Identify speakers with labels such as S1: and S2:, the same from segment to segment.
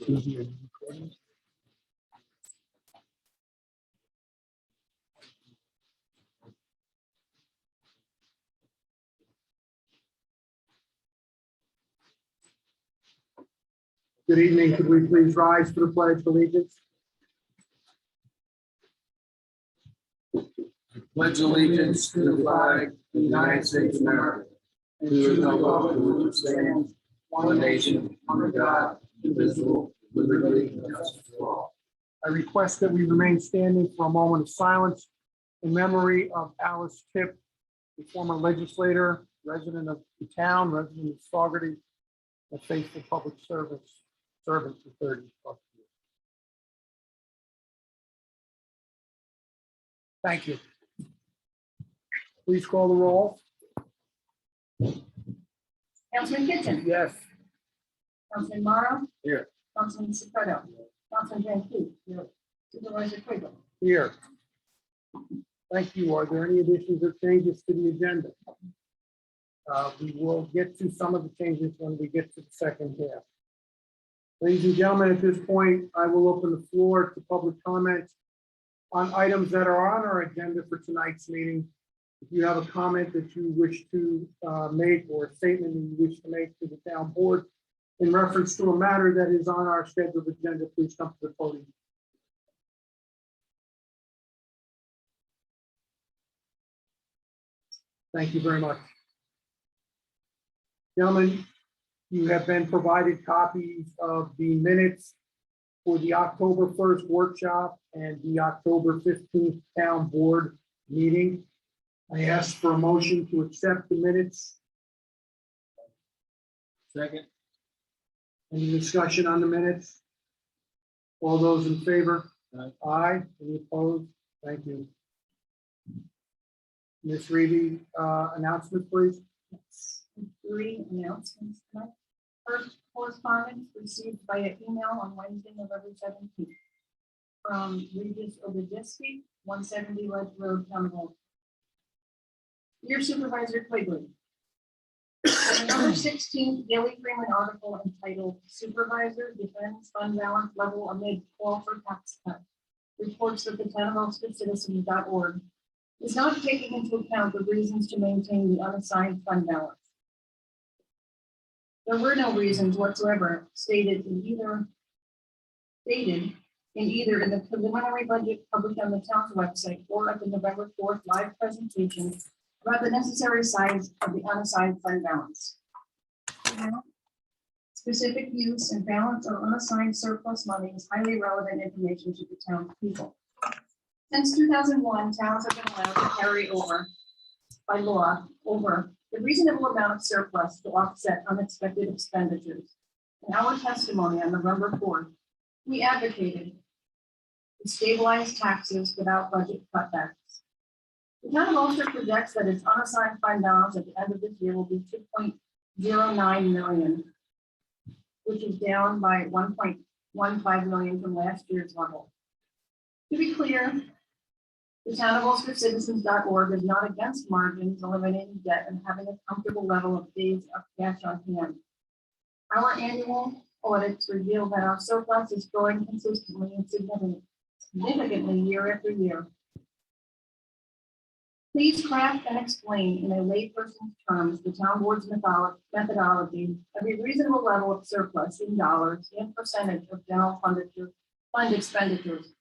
S1: Good evening. Could we please rise for the pledge of allegiance?
S2: Pledge allegiance to the flag of the United States of America, and to the republic for which it stands, one nation, under God, indivisible, with liberty and justice for all.
S1: I request that we remain standing for a moment of silence in memory of Alice Tipp, a former legislator, resident of the town, resident of Saugerty, a faithful public servant for 30 plus years. Thank you. Please call the roll.
S3: Councilman Kitchen.
S1: Yes.
S3: Councilman Morrow.
S2: Here.
S3: Councilman Soprano. Councilman Van Cleave. Supervisor Quigley.
S1: Here. Thank you. Are there any additions or changes to the agenda? We will get to some of the changes when we get to the second half. Ladies and gentlemen, at this point, I will open the floor to public comments on items that are on our agenda for tonight's meeting. If you have a comment that you wish to make or a statement that you wish to make to the town board in reference to a matter that is on our scheduled agenda, please come to the podium. Thank you very much. Gentlemen, you have been provided copies of the minutes for the October 1st workshop and the October 15th town board meeting. I ask for a motion to accept the minutes.
S2: Second.
S1: Any discussion on the minutes? All those in favor?
S2: Aye.
S1: Aye. Any opposed? Thank you. Ms. Reedy, announcement, please.
S3: Three announcements tonight. First, correspondence received via email on Wednesday, November 17th from Regis Obadiski, 170 Ledge Road, Townville. Dear Supervisor Quigley, the November 16th Daily Freeman article entitled "Supervisor Defends Fund Balance Level Amid Call for Tax Cut" reports that the town of UlsterCitizens.org is not taking into account the reasons to maintain the unassigned fund balance. There were no reasons whatsoever stated in either in the preliminary budget published on the town's website or at the November 4th live presentation about the necessary size of the unassigned fund balance. Specific use and balance of unassigned surplus money is highly relevant information to the town's people. Since 2001, towns have been allowed to carry over, by law, over the reasonable amount of surplus to offset unexpected expenditures. In our testimony on November 4th, we advocated to stabilize taxes without budget cutbacks. The town of Ulster projects that its unassigned fund balance at the end of this year will be $2.09 million, which is down by $1.15 million from last year's level. To be clear, the town of UlsterCitizens.org is not against margins, eliminating debt, and having a comfortable level of days of cash on hand. Our annual audits reveal that our surplus is growing consistently and significantly year after year. Please craft and explain in a layperson's terms the town board's methodology of a reasonable level of surplus in dollars and percentage of general fund expenditures.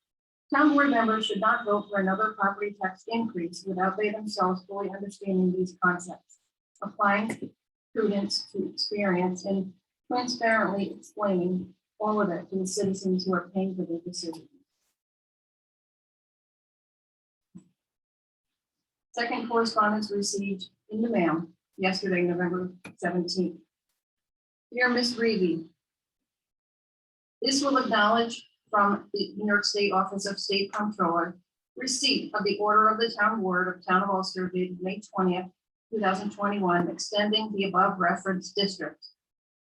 S3: Town board members should not vote for another property tax increase without they themselves fully understanding these concepts, applying prudence to experience, and transparently explaining all of it to the citizens who are paying for their decisions. Second correspondence received in the mail yesterday, November 17th. Dear Ms. Reedy, this will acknowledge from the New York State Office of State Comptroller receipt of the order of the town board of Town of Ulster dated May 20th, 2021, extending the above referenced district,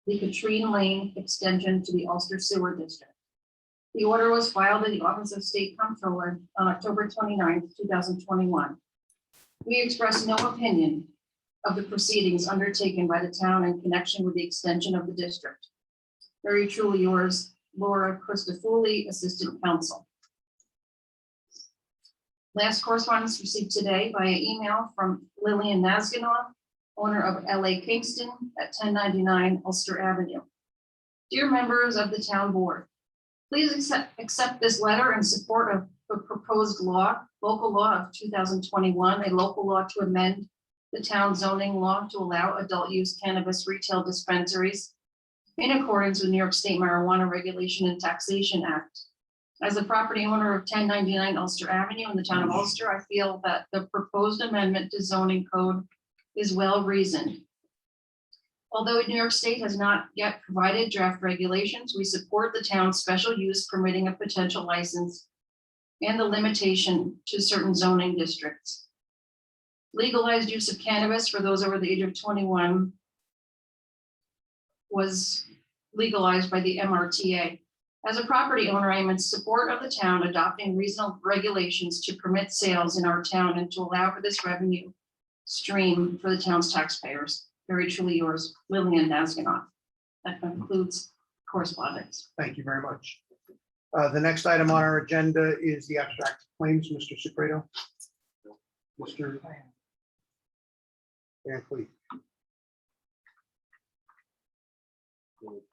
S3: the Katrine Lane extension to the Ulster Sewer District. The order was filed in the Office of State Comptroller on October 29th, 2021. We express no opinion of the proceedings undertaken by the town in connection with the extension of the district. Very truly yours, Laura Christofuli, Assistant Counsel. Last correspondence received today via email from Lillian Nazganoff, owner of LA Kingston at 1099 Ulster Avenue. Dear members of the town board, please accept this letter in support of the proposed law, local law of 2021, a local law to amend the town zoning law to allow adult use cannabis retail dispensaries in accordance with New York State Marijuana Regulation and Taxation Act. As a property owner of 1099 Ulster Avenue in the town of Ulster, I feel that the proposed amendment to zoning code is well reasoned. Although New York State has not yet provided draft regulations, we support the town's special use permitting a potential license and the limitation to certain zoning districts. Legalized use of cannabis for those over the age of 21 was legalized by the MRTA. As a property owner, I am in support of the town adopting reasonable regulations to permit sales in our town and to allow for this revenue stream for the town's taxpayers. Very truly yours, Lillian Nazganoff. That concludes correspondence.
S1: Thank you very much. The next item on our agenda is the abstract claims, Mr. Secreto. Mr. Van Cleef.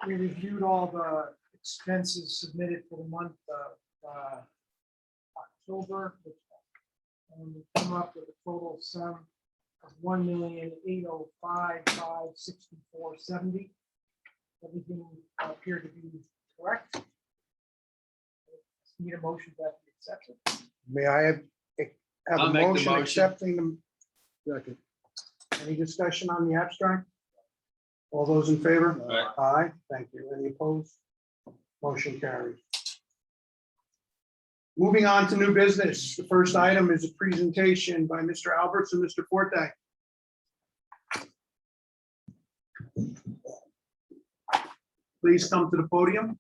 S4: We reviewed all the expenses submitted for the month of October. And we come up with a total sum of $1,805,564.70. Everything appeared to be correct. Need a motion that we accept it.
S1: May I have
S2: I'll
S1: a
S2: make the
S1: motion
S2: motion.
S1: accepting them?
S2: Second.
S1: Any discussion on the abstract? All those in favor?
S2: Aye.
S1: Aye, thank you. Any opposed? Motion carries. Moving on to new business. The first item is a presentation by Mr. Alberts and Mr. Forte. Please come to the podium.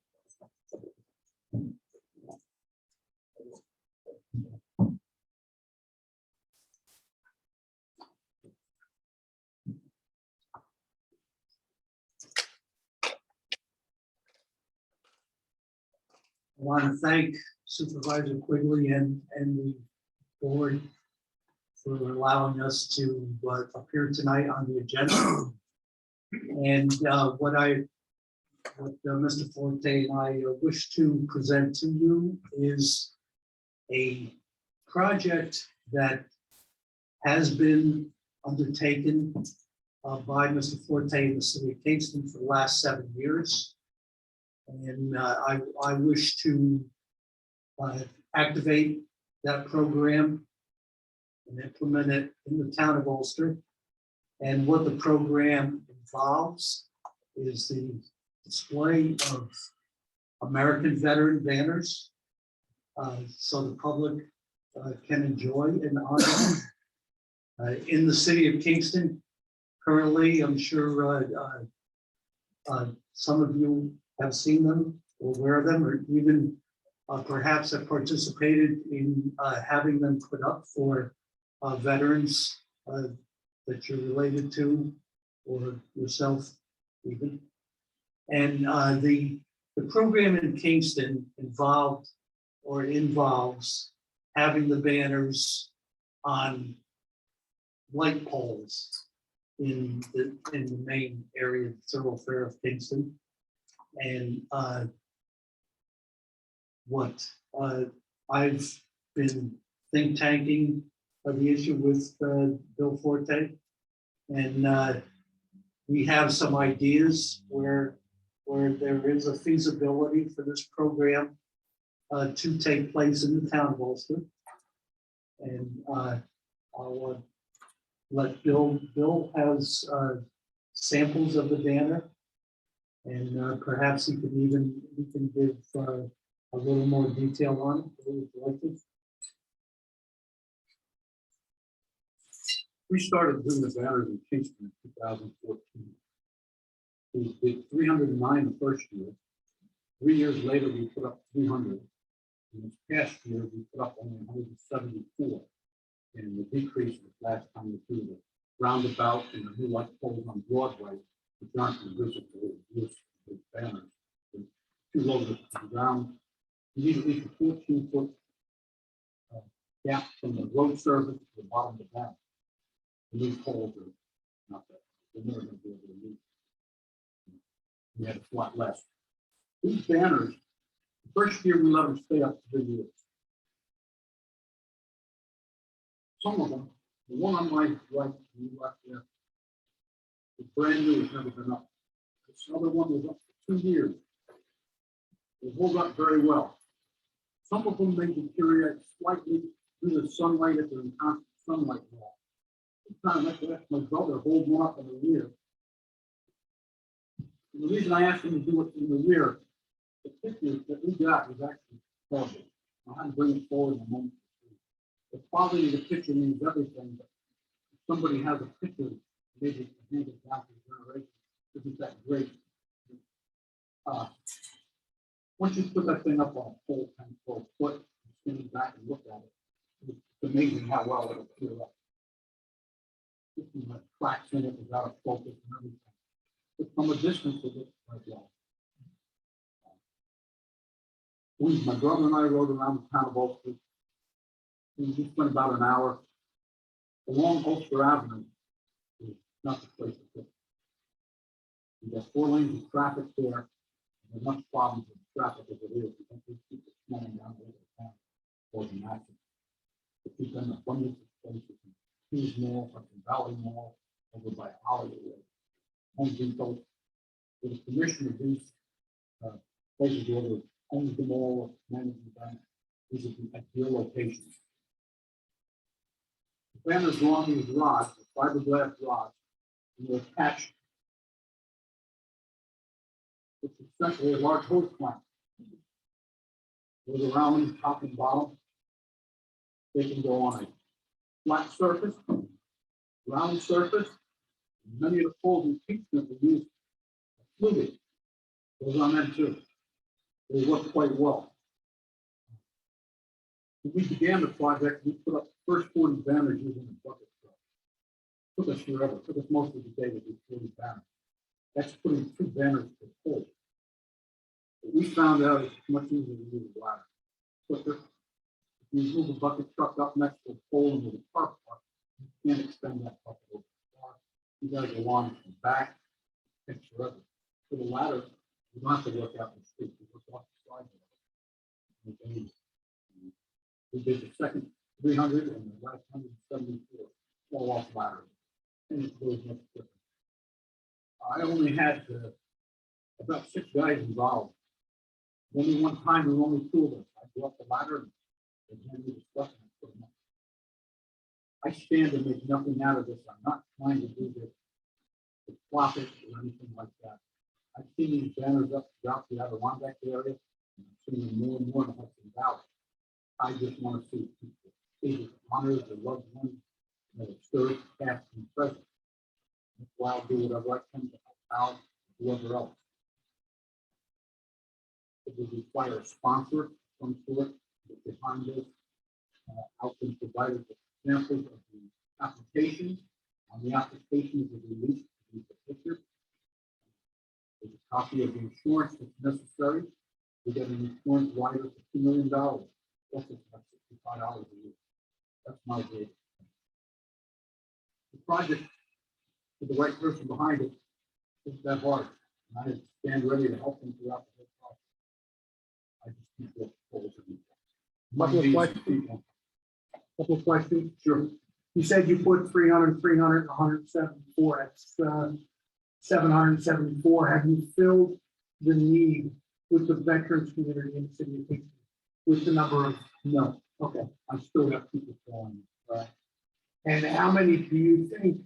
S5: I want to thank Supervisor Quigley and the board for allowing us to appear tonight on the agenda. And what Mr. Forte and I wish to present to you is a project that has been undertaken by Mr. Forte in the city of Kingston for the last 7 years. And I wish to activate that program and implement it in the town of Ulster. And what the program involves is the display of American veteran banners so the public can enjoy and honor them. In the city of Kingston, currently, I'm sure some of you have seen them or aware of them, or even perhaps have participated in having them put up for veterans that you're related to or yourself even. And the program in Kingston involves having the banners on light poles in the main area, thoroughfare of Kingston. And what I've been think tanking the issue with Bill Forte, and we have some ideas where there is a feasibility for this program to take place in the town of Ulster. And I'll let Bill has samples of the banner. And perhaps he can give a little more detail on it, if you'd like to.
S6: We started doing the banners in Kingston in 2014. We did 309 the first year. 3 years later, we put up 300. And this past year, we put up only 174. And the decrease was last time we threw the roundabout and the new light poles on Broadway, which aren't visible use of banners. In too low to the ground. You need at least a 14-foot gap from the road surface to the bottom of the ground. These poles are not that, they're never gonna be able to meet. We had a flat less. These banners, the first year we let them stay up to 3 years. Some of them, the one on my right, you left there, it's brand new, it's never been up. This other one was up for 2 years. It holds up very well. Some of them may deteriorate slightly due to sunlight if they're in constant sunlight now. Sometimes that's my brother hold one up in the rear. And the reason I asked him to do it in the rear, the picture that we got was actually horrible. I'll have to bring it forward in a moment. The quality of the picture means everything, but if somebody has a picture, maybe it's handed down to the generation, isn't that great? Once you put that thing up on a pole, 10, 12 foot, and stand back and look at it, it's amazing how well it'll clear up. Cracks in it without a focus and everything. But from a distance, it looks quite well. My brother and I rode around the town of Ulster. We just spent about an hour. Along Ulster Avenue is not the place to go. You've got 4 lanes of traffic there. And there's much problems with traffic as it is. You don't see people slowing down the town or the accident. But you've got an abundance of places. Hughes Mall, Hudson Valley Mall, over by Hollywood, Home Depot. With the permission of these places where they own the mall, manage the bank, these are the ideal locations. The banners along these rods, the fiberglass rods, and they're attached. It's essentially a large hose clamp. Goes around top and bottom. They can go on a flat surface, round surface. Many of the poles and peaks that we use fluted. Goes on them too. They work quite well. When we began the project, we put up the first 40 banners using a bucket truck. Took us forever. Took us most of the day to do 40 banners. That's putting 2 banners per pole. But we found out it's much easier to use a ladder. Quicker. If you move a bucket truck up next to a pole and with a park, you can't extend that bucket over the car. You gotta go on from back, takes forever. For the ladder, you don't have to work out in the street, you work off the side. We did the second 300 and the last 174 fall off ladder. And it goes much quicker. I only had about 6 guys involved. Only one time, there were only 2 of us. I go up the ladder and then we discuss and put them up. I stand and make nothing out of this. I'm not trying to do this for profit or anything like that. I've seen these banners up throughout the Adirondack area, and I've seen them more and more in the Hudson Valley. I just want to see people either honor their loved ones, that have served past and present. That's why I'll do whatever I can to help out whoever else. It would require a sponsor of some sort behind this. I've been provided with samples of the applications. On the applications is released the picture. There's a copy of the insurance that's necessary. We get an insurance rider for $2 million. Plus it's about $65 a year. That's my rate. The project with the right person behind it isn't that hard. And I stand ready to help them throughout the whole process. I just keep the polls and
S1: Couple of questions.
S6: Sure.
S1: You said you put 300, 300, 174. That's 774. Have you filled the need with the veterans community in the city of Kingston with the number of?
S6: No,
S1: Okay.
S6: I still got people calling. Right.
S1: And how many do you think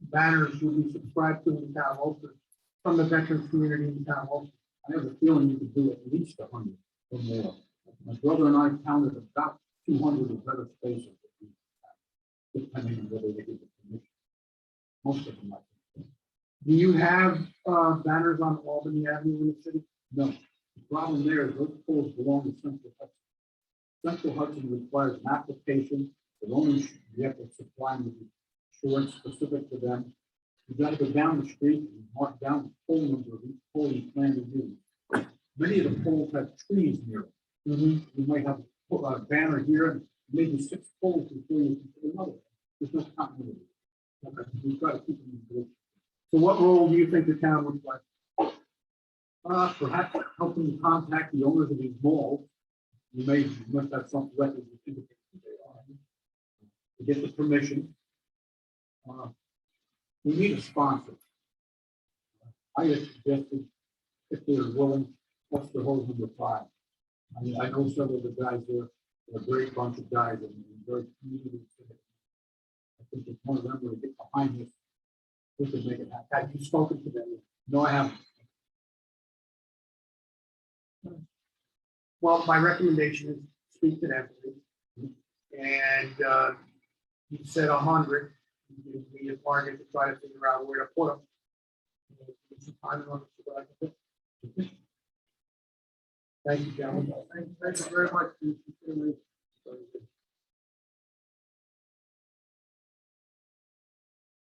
S1: banners will be subscribed to in the town of Ulster from the veterans community in the town of Ulster?
S6: I have a feeling you could do at least 100 or more. My brother and I counted about 200 or better spaces, depending on whether they get the permission. Most of them, I think.
S1: Do you have banners on Albany Avenue in the city?
S6: No. The problem there is those poles belong to Central Hudson. Central Hudson requires an application. The only you have to supply them with insurance specific to them. You've got to go down the street and mark down the pole number of each pole you plan to use. many of the poles have trees near them. You might have put a banner here, and maybe 6 poles before you can put another. There's no continuity. We've got to keep them in good.
S1: So what role do you think the town would play?
S6: Perhaps helping contact the owners of these malls. You must have some records that indicate who they are. To get the permission. We need a sponsor. I had suggested, if they're willing, what's the whole number 5? I mean, I know some of the guys there, they're a great bunch of guys and very community. I think if one of them would get behind this, we could make it happen.
S1: Have you spoken to them?
S6: No, I haven't.
S1: Well, my recommendation is speak to them. And you said 100. You give me a target to try to figure out where to put them. Thank you, gentlemen.
S6: Thank you very much for your consideration.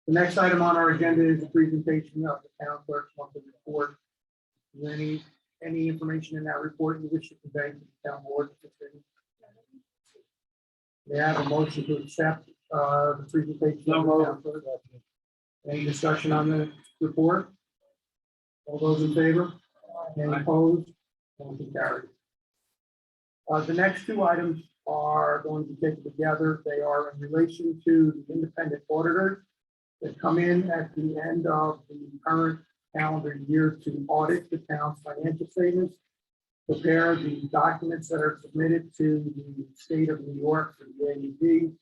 S1: The next item on our agenda is the presentation of the town clerk's monthly report. Is there any information in that report you wish to convey to the town board? May I have a motion to accept the presentation? of the town clerk? Any discussion on the report? All those in favor? Any opposed? Motion carried. The next 2 items are going to take together. They are in relation to the independent auditors that come in at the end of the current calendar year to audit the town's financial statements, prepare the documents that are submitted to the state of New York for the AED,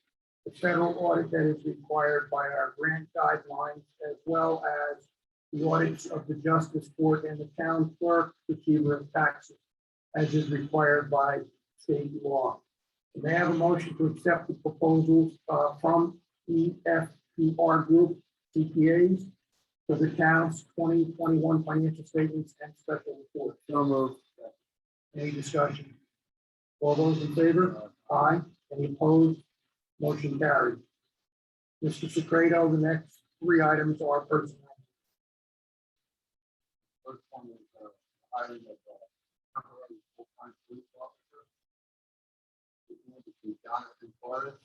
S1: the federal audit that is required by our grant guidelines, as well as the audits of the justice court and the town clerk, receiver of taxes, as is required by state law. May I have a motion to accept the proposals from EFPR Group CPAs for the town's 2021 financial statements and special reports?
S2: So moved.
S1: Any discussion? All those in favor? Aye. Any opposed? Motion carried. Mr. Secreto, the next 3 items are personnel.
S6: First one is hiring of temporary full-time police officer. Jonathan Flores,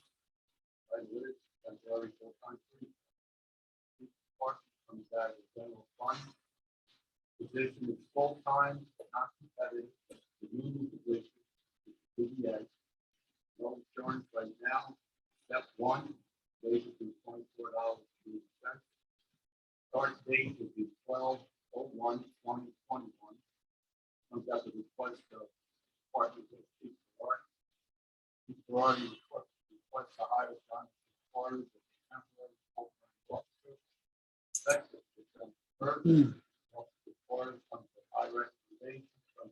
S6: temporary full-time police. Department comes out of the general fund. Position is full-time, not competitive, the union position, CBA. No insurance right now. Step 1, wages is $24.80. Start date would be 12/01/2021. Comes out the request of Department of Chief Ferrari. Chief Ferrari requests to hire Jonathan Flores as a temporary full-time officer. Effective December 1st. Officer Flores comes with high recommendation from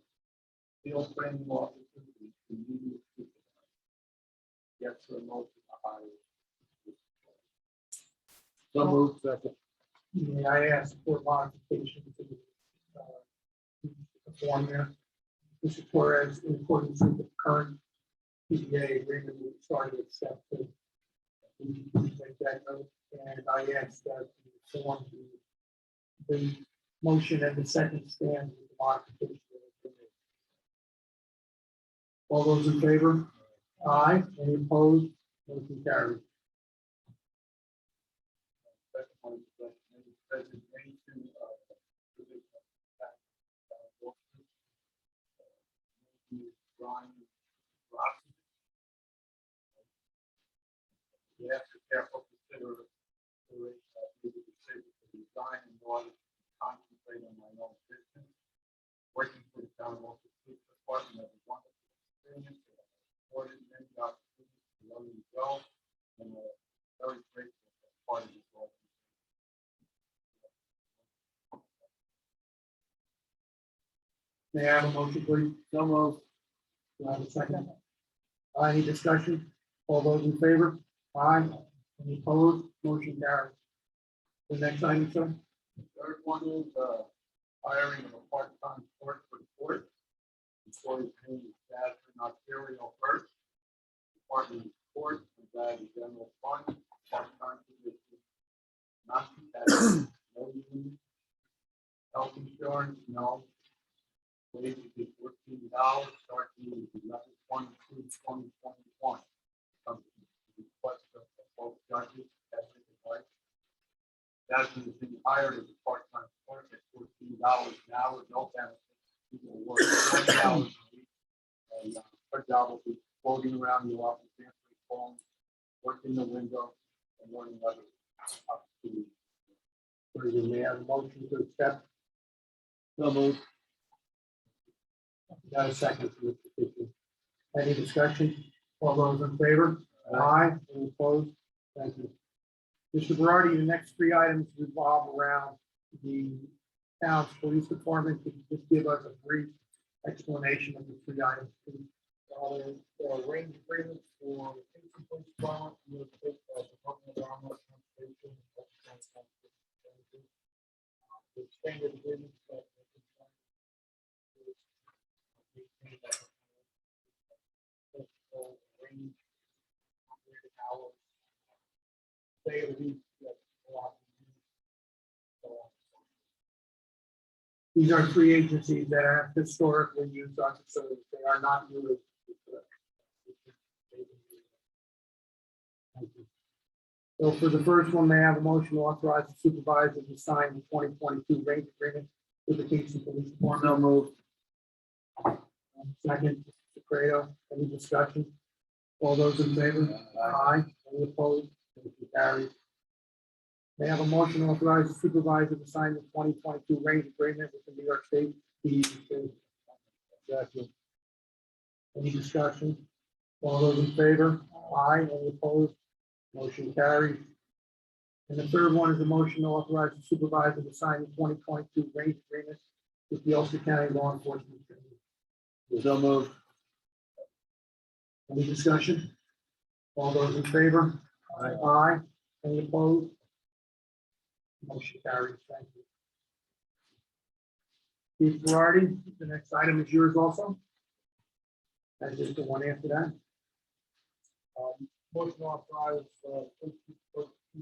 S6: field training officers and immediate supervisor. Yes, a motion to hire.
S2: So moved. Second.
S1: May I ask for modification to the form there? Mr. Torres, in accordance with the current PDA agreement, we started accepting. Make that note, and I ask that the form, the motion and the second stand with the modification. All those in favor? Aye. Any opposed? Motion carried.
S6: Second one is resignation of position of tax officer. Brian Rossi. We have to careful consideration of the decision to resign in order to concentrate on my own business. Working for the town of the police department has a wonderful experience. Supported many opportunities to learn and grow, and very grateful for part of this organization.
S1: May I have a motion, please?
S2: So moved.
S1: Do I have a second? Any discussion? All those in favor? Aye. Any opposed? Motion carried. The next item, sir?
S6: The third one is hiring of a part-time clerk for the court. The court is named Jasmine Ontario first. Department of Court, and that is general fund, part-time position, non-competitive, no union. Health insurance, no. Wage would be $14, starting with 11/1/2021. Comes to the request of both judges, as they would like. Jasmine has been hired as a part-time clerk at $14 an hour, no benefits. She will work 20 hours a week. And her job will be floating around the office, answering phones, working the window, and learning other opportunities.
S1: May I have a motion to accept?
S6: So moved.
S1: Got a second for Mr. Fisher. Any discussion? All those in favor? Aye. Any opposed? Thank you. Mr. Berardi, the next three items revolve around the town's police department. Could you just give us a brief explanation of the three items, please?
S4: There are range agreements for Kingston Police Department, New York State Department of Environmental Conservation, and Oakland County Conservation. The expanded agreements that maintain that range, operating hours, day of the week, that allow them to use.
S1: These are three agencies that have historically used our facilities. They are not new. Thank you. So for the first one, may I have a motion to authorize the supervisor to sign the 2022 rate agreement with the Kingston Police Department?
S6: So moved.
S1: Second, Mr. Credo, any discussion? All those in favor? Aye. Any opposed? Motion carries. May I have a motion to authorize the supervisor to sign the 2022 range agreement with the New York State DEP? Second. Any discussion? All those in favor? Aye. Any opposed? Motion carries. And the third one is a motion to authorize the supervisor to sign the 2022 range agreement with the Ulster County Law Enforcement.
S6: So moved.
S1: Any discussion? All those in favor? Aye. Any opposed? Motion carries. Thank you. Chief Berardi, the next item is yours also. As is the one after that.
S4: Motion authorized, two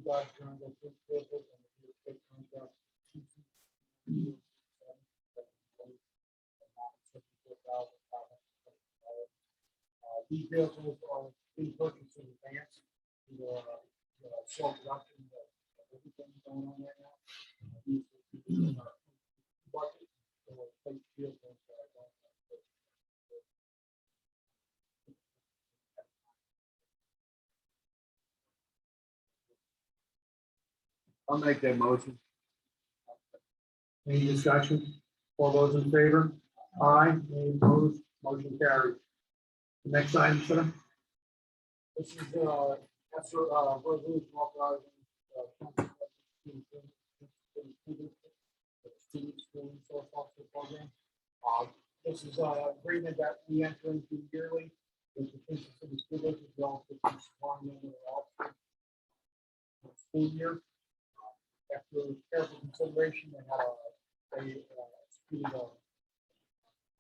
S4: guys during the first visit and the state contract. These vehicles are being purchased in advance. Self-production, everything going on right now. These are budget, so replace vehicles that I don't have.
S6: I'll make that motion.
S1: Any discussion? All those in favor? Aye. Any opposed? Motion carries. The next item, sir.
S4: This is, that's a, resolution authorizing, student school resource officer program. This is an agreement that we enter into yearly with the Kingston City School District relative to supplying them with officer for the school year. After careful consideration, they had executed a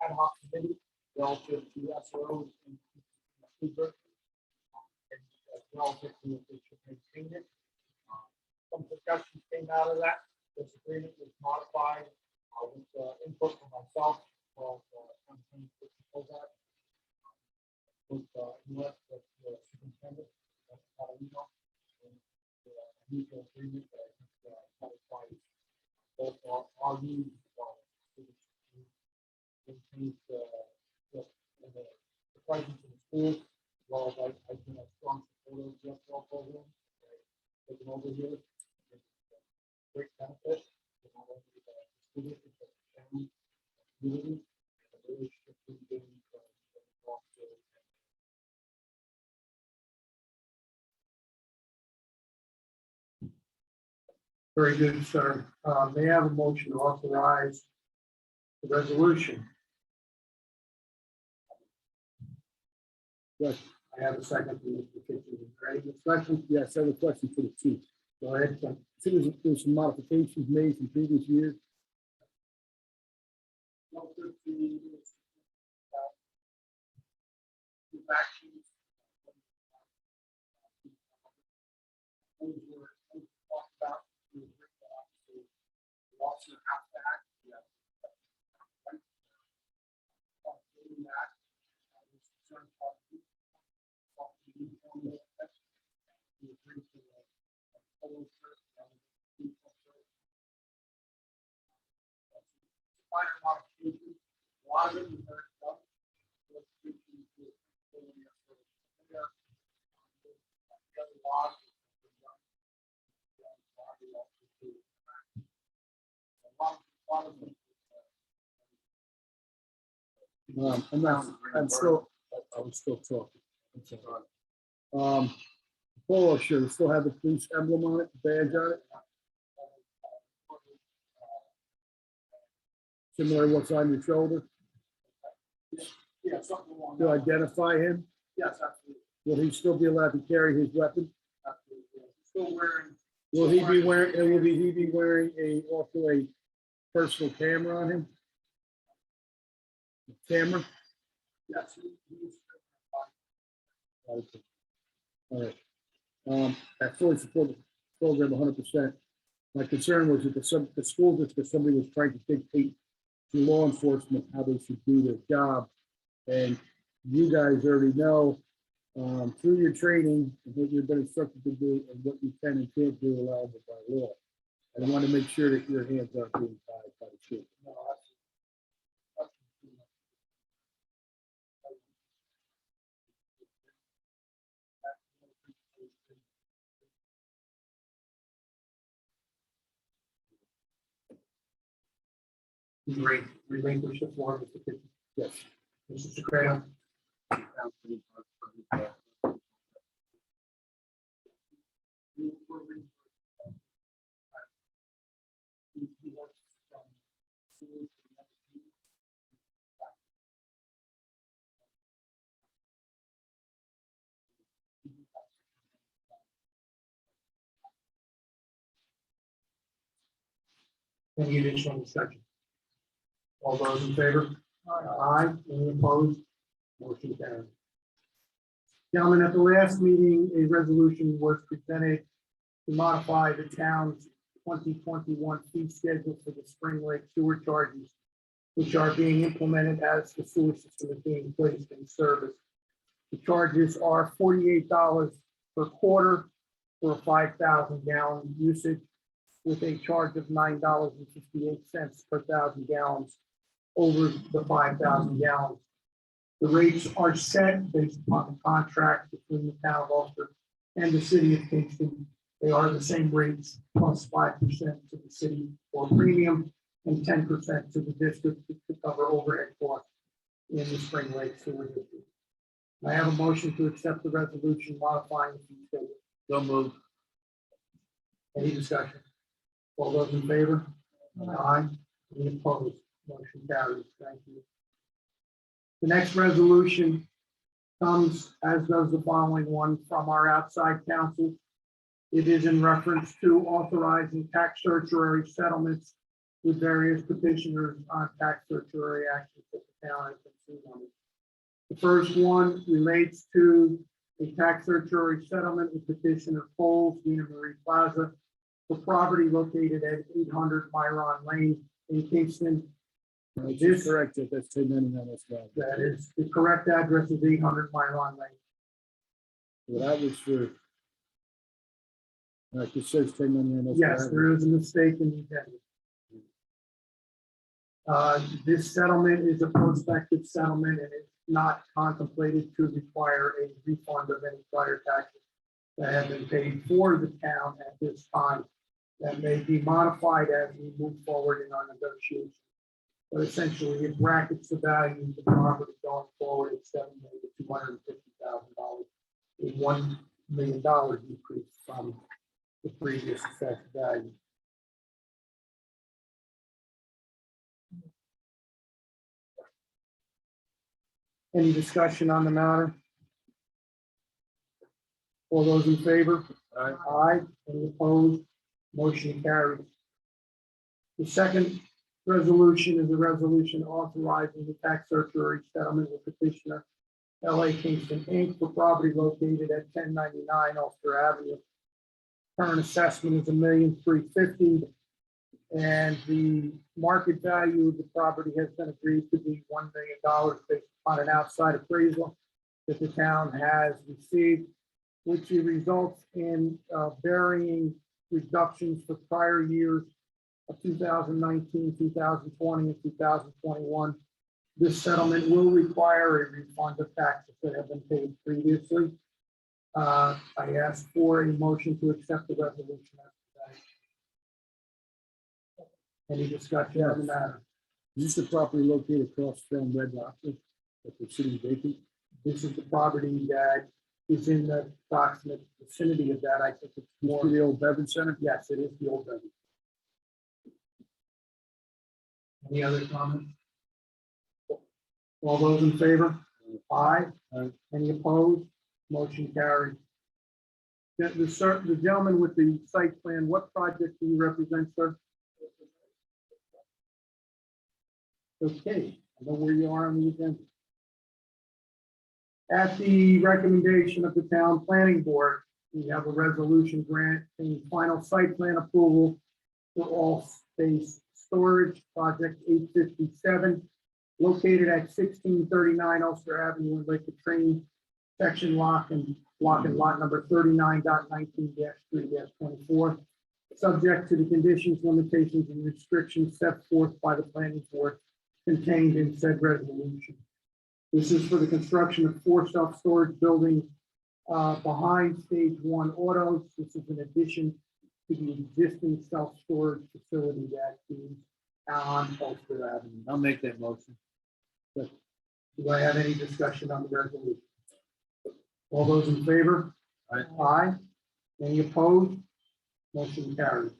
S4: ad hoc committee relative to SROs and school district. Relative to if they should maintain it. Some discussions came out of that. This agreement was modified with input from myself, with US, with the superintendent, mutual agreement that I think satisfies both our needs. Maintains the presence in the schools, as well as I've been a strong supporter of the SRO program. Taking over here, it's a great benefit to not only the students, but the family, the community, and the relationship with the
S1: Very good, sir. May I have a motion to authorize the resolution?
S6: Yes.
S1: I have a second from Mr. Kitchen. Is there any discussion?
S6: Yes, I have a question for the chief.
S1: Go ahead, sir.
S6: So there's some modifications made from previous years.
S4: relative to actions. Those were talked about. Officer House Act.
S6: I'm still, I was still talking. I'm sorry. Polo shirt, you still have the police emblem on it, badge on it? Similar to what's on your shoulder,
S1: Yeah, something along
S6: to
S1: that.
S6: identify him?
S1: Yes, absolutely.
S6: Will he still be allowed to carry his weapon?
S1: Absolutely. Still wearing.
S6: Will he be wearing, and will he be wearing also a personal camera on him? Camera?
S1: Yes. He's-
S6: Okay. All right. I fully support the program 100%. My concern was that the school district, somebody was trying to dictate to law enforcement how they should do their job. And you guys already know, through your training, what you've been instructed to do and what you can and can't do allowable by law. And I want to make sure that your hands aren't being tied by the chief.
S1: Relinquish the floor, Mr. Kitchen.
S6: Yes.
S1: Mr. Secretary. Any additional discussion? All those in favor? Aye. Any opposed? Motion carried. Gentlemen, at the last meeting, a resolution was presented to modify the town's 2021 fee schedule for the Spring Lake sewer charges, which are being implemented as the sewer system is being placed in service. The charges are $48 per quarter for a 5,000 gallon usage, with a charge of $9.58 per 1,000 gallons over the 5,000 gallons. The rates are set based upon the contract between the town of Ulster and the city of Kingston. They are the same rates, plus 5% to the city for premium and 10% to the district to cover overhead costs in the Spring Lake sewer district. I have a motion to accept the resolution modifying the fee schedule.
S6: So moved.
S1: Any discussion? All those in favor? Aye. Any opposed? Motion carries. Thank you. The next resolution comes, as does the following one, from our outside counsel. It is in reference to authorizing tax certiorari settlements with various petitioners on tax certiorari actions that the town has been sued on. The first one relates to a tax certiorari settlement with petitioner Coles, Dina Marie Plaza, for property located at 800 Myron Lane in Kingston.
S6: This is correct, that's 1099 as well.
S1: That is, the correct address is 800 Myron Lane.
S6: Well, that was for. It says 1099 as
S1: Yes,
S6: well.
S1: there is a mistake in the agenda. This settlement is a prospective settlement and it's not contemplated to require a refund of any prior taxes that have been paid for the town at this time. That may be modified as we move forward in our negotiations. But essentially, it brackets the value of the property going forward at $7,250,000, a $1 million decrease from the previous assessed value. Any discussion on the matter? All those in favor?
S6: Aye.
S1: Aye. Any opposed? Motion carries. The second resolution is a resolution authorizing the tax certiorari settlement with petitioner LA Kingston Inc. for property located at 1099 Ulster Avenue. Current assessment is $1,350,000, and the market value of the property has been agreed to be $1 million based on an outside appraisal that the town has received, which results in varying reductions for prior years of 2019, 2020, and 2021. This settlement will require a refund of taxes that have been paid previously. I ask for a motion to accept the resolution as presented. Any discussion on the matter?
S6: Is this the property located across from Red Lobster that the city vacant?
S1: This is the property that is in the approximate vicinity of that. I think it's
S6: More
S1: more,
S6: the old Bevan Center?
S1: yes, it is the old building. Any other comments? All those in favor? Aye.
S6: Aye.
S1: Any opposed? Motion carried. The gentleman with the site plan, what project do you represent, sir? Okay, I know where you are on the agenda. At the recommendation of the town planning board, we have a resolution granting final site plan approval for all space storage project 857, located at 1639 Ulster Avenue in Lake Katrine, section lot number 39.19-3-24, subject to the conditions, limitations, and restrictions set forth by the planning board contained in said resolution. This is for the construction of 4 self-storage buildings behind stage 1 autos. This is in addition to the existing self-storage facility that is on Ulster Avenue.
S6: I'll make that motion.
S1: Do I have any discussion on the resolution? All those in favor?
S6: Aye.
S1: Aye. Any opposed? Motion carries.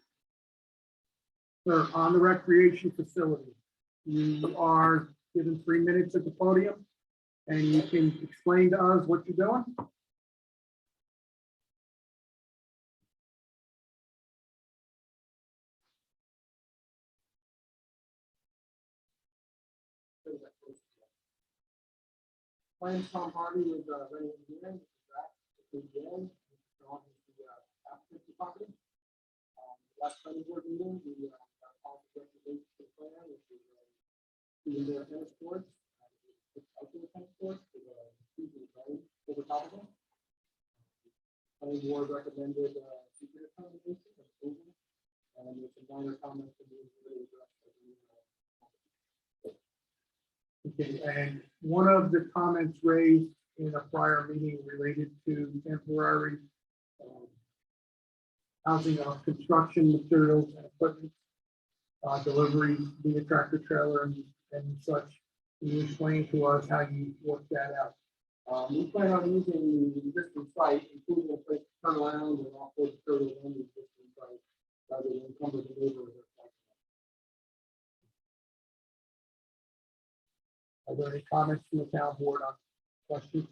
S1: Sir, on the recreation facility, you are given 3 minutes at the podium, and you can explain to us what you're doing. My name's Tom Harvey with Ready Engineering. Applicant property. Last planning board meeting, we called the recreation plan, which is the indoor tennis courts, outdoor tennis courts, with over top of them. Planning board recommended secret accommodation and approval, and there's some minor comments that we really addressed. Okay, and one of the comments raised in a prior meeting related to temporary housing of construction materials and equipment, delivery via tractor trailer and such. Can you explain to us how you work that out? We plan on using the existing site, including a place to turn around and offload the trailer on the existing site, rather than encumber the neighbor. Are there any comments from the town board on questions?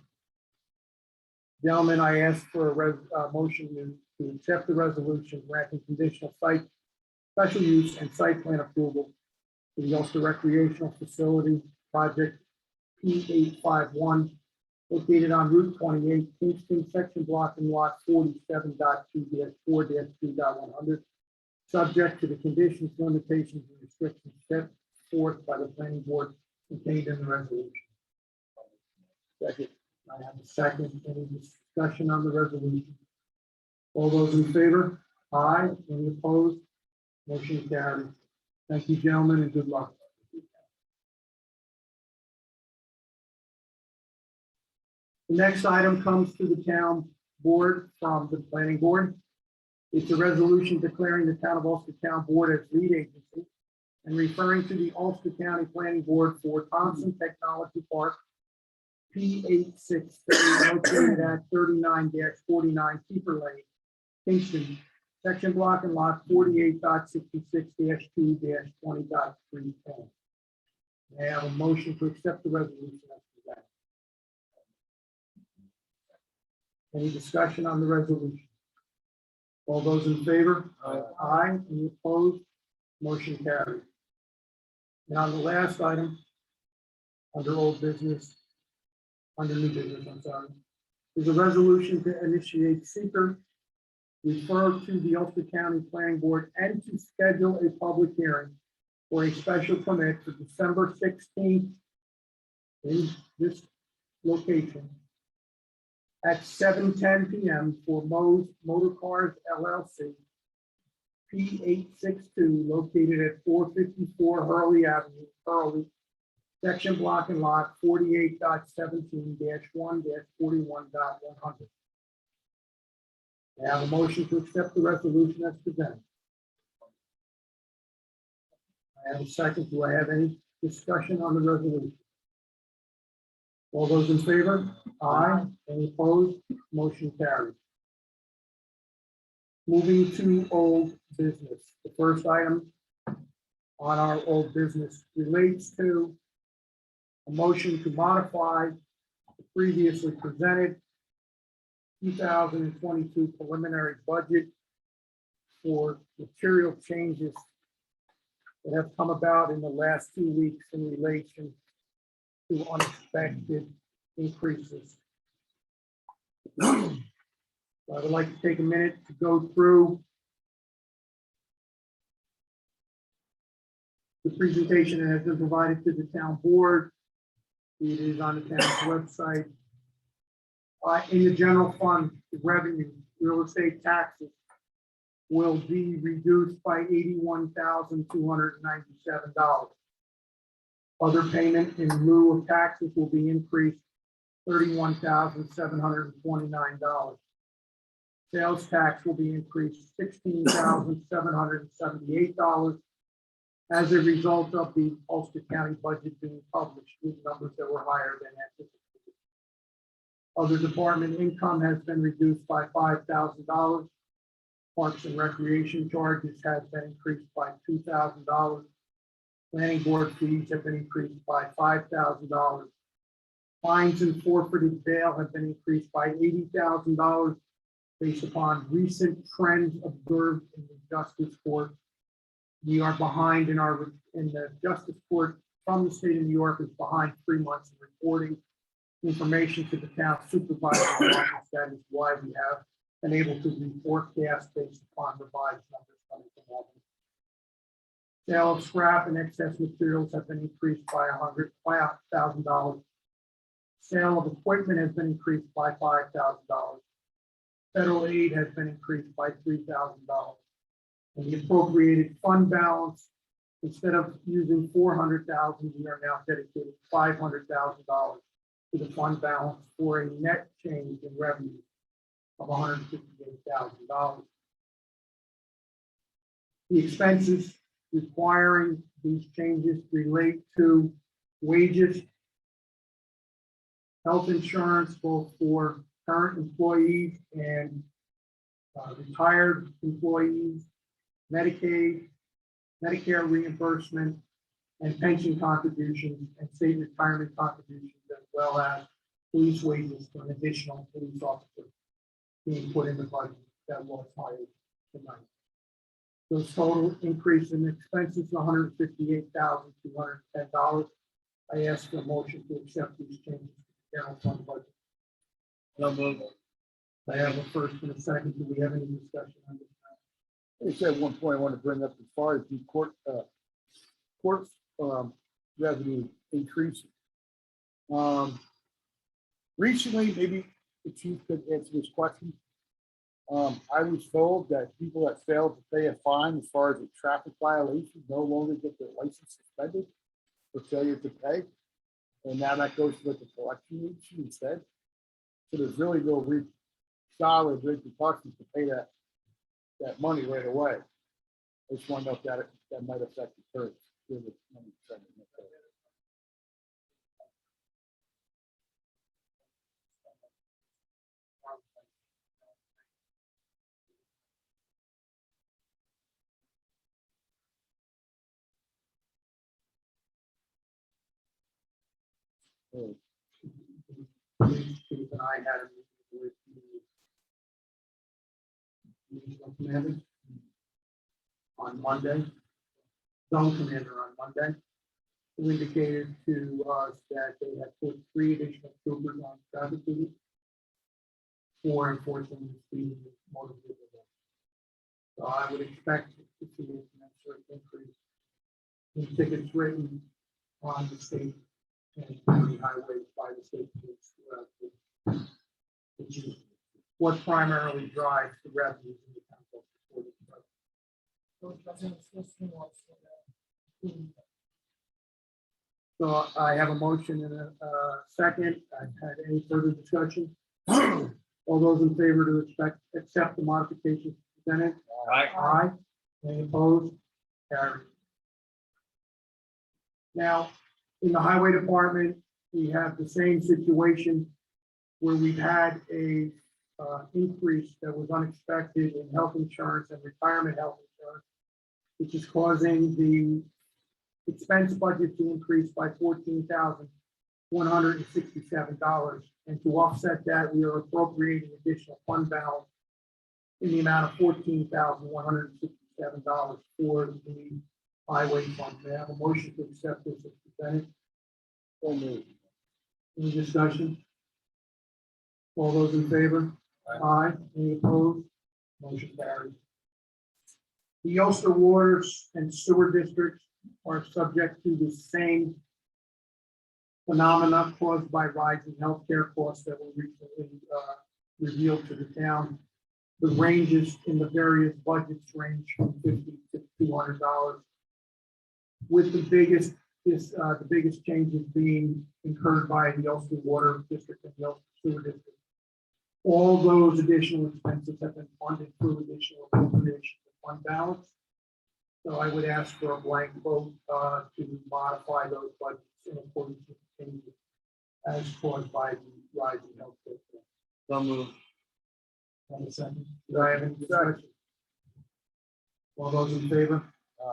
S1: Gentlemen, I asked for a motion to accept the resolution granting conditional site, special use and site plan approval for the Ulster Recreational Facility Project P851, located on Route 28, Kingston, section block and lot 47.2-4-3.100, subject to the conditions, limitations, and restrictions set forth by the planning board contained in the resolution. Second. I have a second. Any discussion on the resolution? All those in favor? Aye. Any opposed? Motion carries. Thank you, gentlemen, and good luck. The next item comes to the town board from the planning board. It's a resolution declaring the town of Ulster Town Board as lead agency and referring to the Ulster County Planning Board for Thompson Technology Park, P863, located at 39-49 Keeper Lane, Kingston, section block and lot 48.66-2-20.310. May I have a motion to accept the resolution as presented? Any discussion on the resolution? All those in favor? Aye. Any opposed? Motion carried. And on the last item, under old business, under new business, I'm sorry, is a resolution to initiate seeker, refer to the Ulster County Planning Board, and to schedule a public hearing for a special permit for December 16th in this location at 7:10 p.m. for Mo's Motor Cars LLC, P862, located at 454 Hurley Avenue, Hurley, section block and lot 48.17-1-41.100. May I have a motion to accept the resolution as presented? I have a second. Do I have any discussion on the resolution? All those in favor? Aye. Any opposed? Motion carries. Moving to old business. The first item on our old business relates to a motion to modify the previously presented 2022 preliminary budget for material changes that have come about in the last 2 weeks in relation to unexpected increases. So I would like to take a minute to go through the presentation that has been provided to the town board. It is on the town's website. In the general fund, the revenue, real estate taxes will be reduced by $81,297. Other payment in lieu of taxes will be increased $31,729. Sales tax will be increased $16,778 as a result of the Ulster County budget being published with numbers that were higher than anticipated. Other department income has been reduced by $5,000. Parks and recreation charges have been increased by $2,000. Planning board fees have been increased by $5,000. Fines and forfeited bail have been increased by $80,000 based upon recent trends observed in the justice court. We are behind in the justice court from the state of New York is behind 3 months in reporting information to the town supervisor's office. That is why we have been able to reforecast based upon revised numbers coming from Albany. Sale of scrap and excess materials have been increased by $100,000. Sale of equipment has been increased by $5,000. Federal aid has been increased by $3,000. And the appropriated fund balance, instead of using $400,000, we are now dedicating $500,000 to the fund balance for a net change in revenue of $158,000. The expenses requiring these changes relate to wages, health insurance, both for current employees and retired employees, Medicaid, Medicare reimbursement, and pension contributions and state retirement contributions, as well as police wages for an additional police officer being put in the budget that was hired tonight. Those total increase in expenses, $158,210. I ask for a motion to accept these changes to the general fund budget. I have a first and a second. Do we have any discussion on this?
S7: I just have one point I want to bring up as far as the court revenue increase. Recently, maybe the chief could answer this question. I was told that people that failed to pay a fine as far as a traffic violation no longer get their license suspended for failure to pay. And now that goes to the collection agency instead. So there's really no solid repercussions to pay that money right away. I just want to know if that might affect the church.
S1: Chief and I had a meeting with the regional commander on Monday, zone commander on Monday, who indicated to us that they had put 3 additional troopers on traffic duty for enforcing the speed of motor vehicle. So I would expect to see a commensurate increase in tickets written on the state and county highways by the state police throughout the, which is what primarily drives the revenues in the town. So I have a motion and a second. I've had any further discussion? All those in favor to accept the modifications presented? Aye. Any opposed? Carried. Now, in the highway department, we have the same situation where we've had a increase that was unexpected in health insurance and retirement health insurance, which is causing the expense budget to increase by $14,167. And to offset that, we are appropriating additional fund balance in the amount of $14,167 for the highway fund. May I have a motion to accept this as presented?
S7: So moved.
S1: Any discussion? All those in favor? Aye. Any opposed? Motion carries. The Ulster waters and sewer districts are subject to the same phenomena caused by rising healthcare costs that were recently revealed to the town. The ranges in the various budgets range from $50 to $200. With the biggest changes being incurred by the Ulster Water District and the Ulster Sewer District. All those additional expenses have been funded through additional appropriation of fund balance. So I would ask for a blank vote to modify those budgets in accordance with the changes as caused by the rising healthcare costs.
S5: So moved.
S1: One second. Do I have any discussion? All those in favor?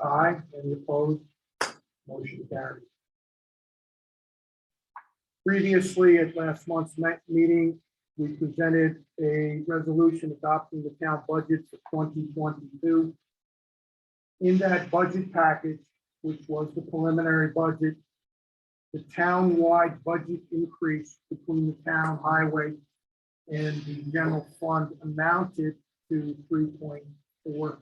S1: Aye. Any opposed? Motion carries. Previously, at last month's meeting, we presented a resolution adopting the town budget for 2022. In that budget package, which was the preliminary budget, the town-wide budget increase between the town highway and the general fund amounted to 3.47%.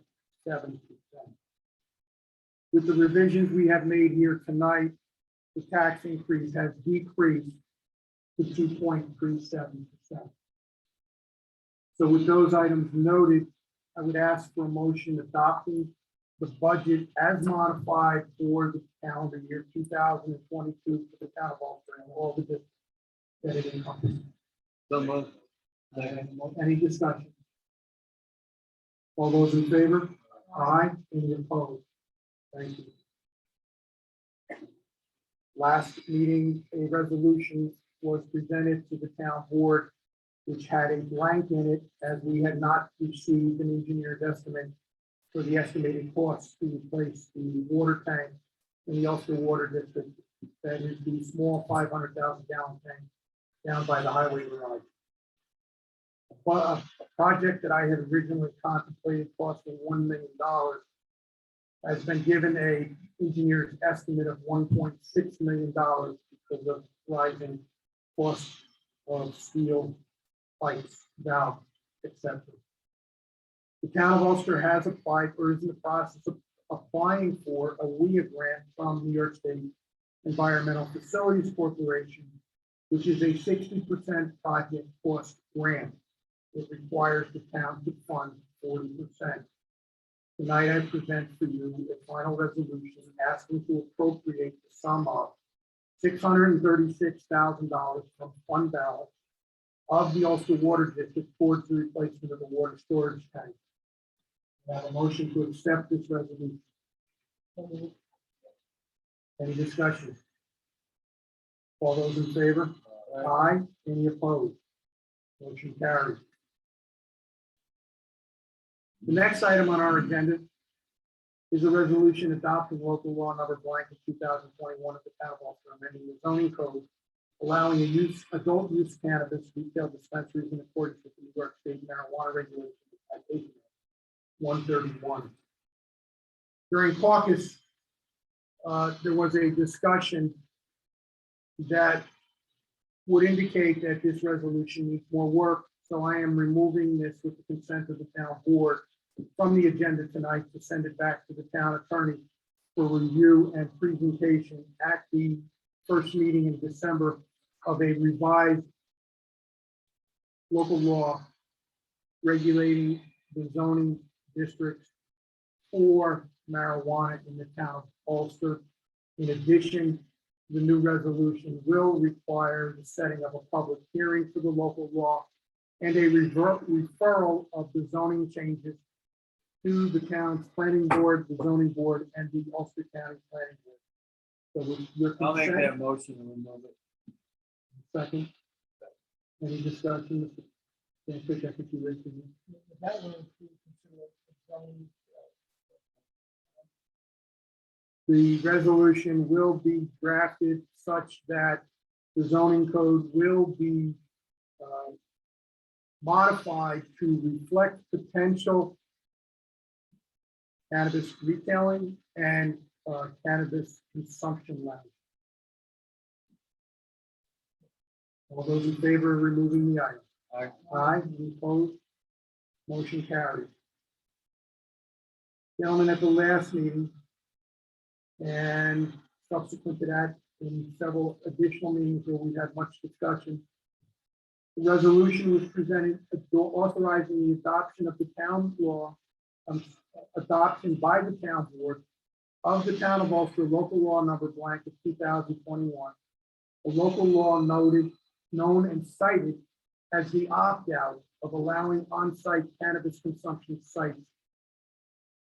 S1: With the revisions we have made here tonight, the tax increase has decreased to 2.37%. So with those items noted, I would ask for a motion adopting the budget as modified for the calendar year 2022 for the town of Ulster and all the districts that it encompasses.
S5: So moved.
S1: Any discussion? All those in favor? Aye. Any opposed? Thank you. Last meeting, a resolution was presented to the town board, which had a blank in it, as we had not received an engineer's estimate for the estimated costs to replace the water tank in the Ulster Water District. That is the small 500,000 gallon tank down by the highway garage. A project that I had originally contemplated costing $1 million has been given a engineer's estimate of $1.6 million because of rising costs of steel, pipes, valves, etc. The town of Ulster has applied or is in the process of applying for a WIA grant from New York State Environmental Facilities Corporation, which is a 60% project cost grant. It requires the town to fund 40%. Tonight, I present for you a final resolution asking to appropriate the sum of $636,000 from fund balance of the Ulster Water District towards the replacement of the water storage tank. I have a motion to accept this resolution. Any discussion? All those in favor? Aye. Any opposed? Motion carries. The next item on our agenda is a resolution adopting local law number blank of 2021 of the town of Ulster, amending the zoning code, allowing adult use cannabis retail dispensaries in accordance with the New York State marijuana regulations at 131. During caucus, there was a discussion that would indicate that this resolution needs more work. So I am removing this with the consent of the town board from the agenda tonight to send it back to the town attorney for review and presentation at the first meeting in December of a revised local law regulating the zoning districts for marijuana in the town of Ulster. In addition, the new resolution will require the setting of a public hearing for the local law and a referral of the zoning changes to the town's planning board, the zoning board, and the Ulster County Planning Board. So with your
S2: I'll make
S1: consent,
S2: that motion and remove it.
S1: second. Any discussion, Mr. Stanford, I think you raised your hand.
S4: That will include consideration of zoning.
S1: The resolution will be drafted such that the zoning code will be modified to reflect potential cannabis retailing and cannabis consumption levels. All those in favor of removing the item?
S2: Aye.
S1: Aye, any opposed? Motion carries. Gentlemen, at the last meeting, and subsequent to that, in several additional meetings where we had much discussion, the resolution was presented authorizing the adoption of the town law, adoption by the town board of the town of Ulster, local law number blank of 2021. A local law known and cited as the opt-out of allowing on-site cannabis consumption sites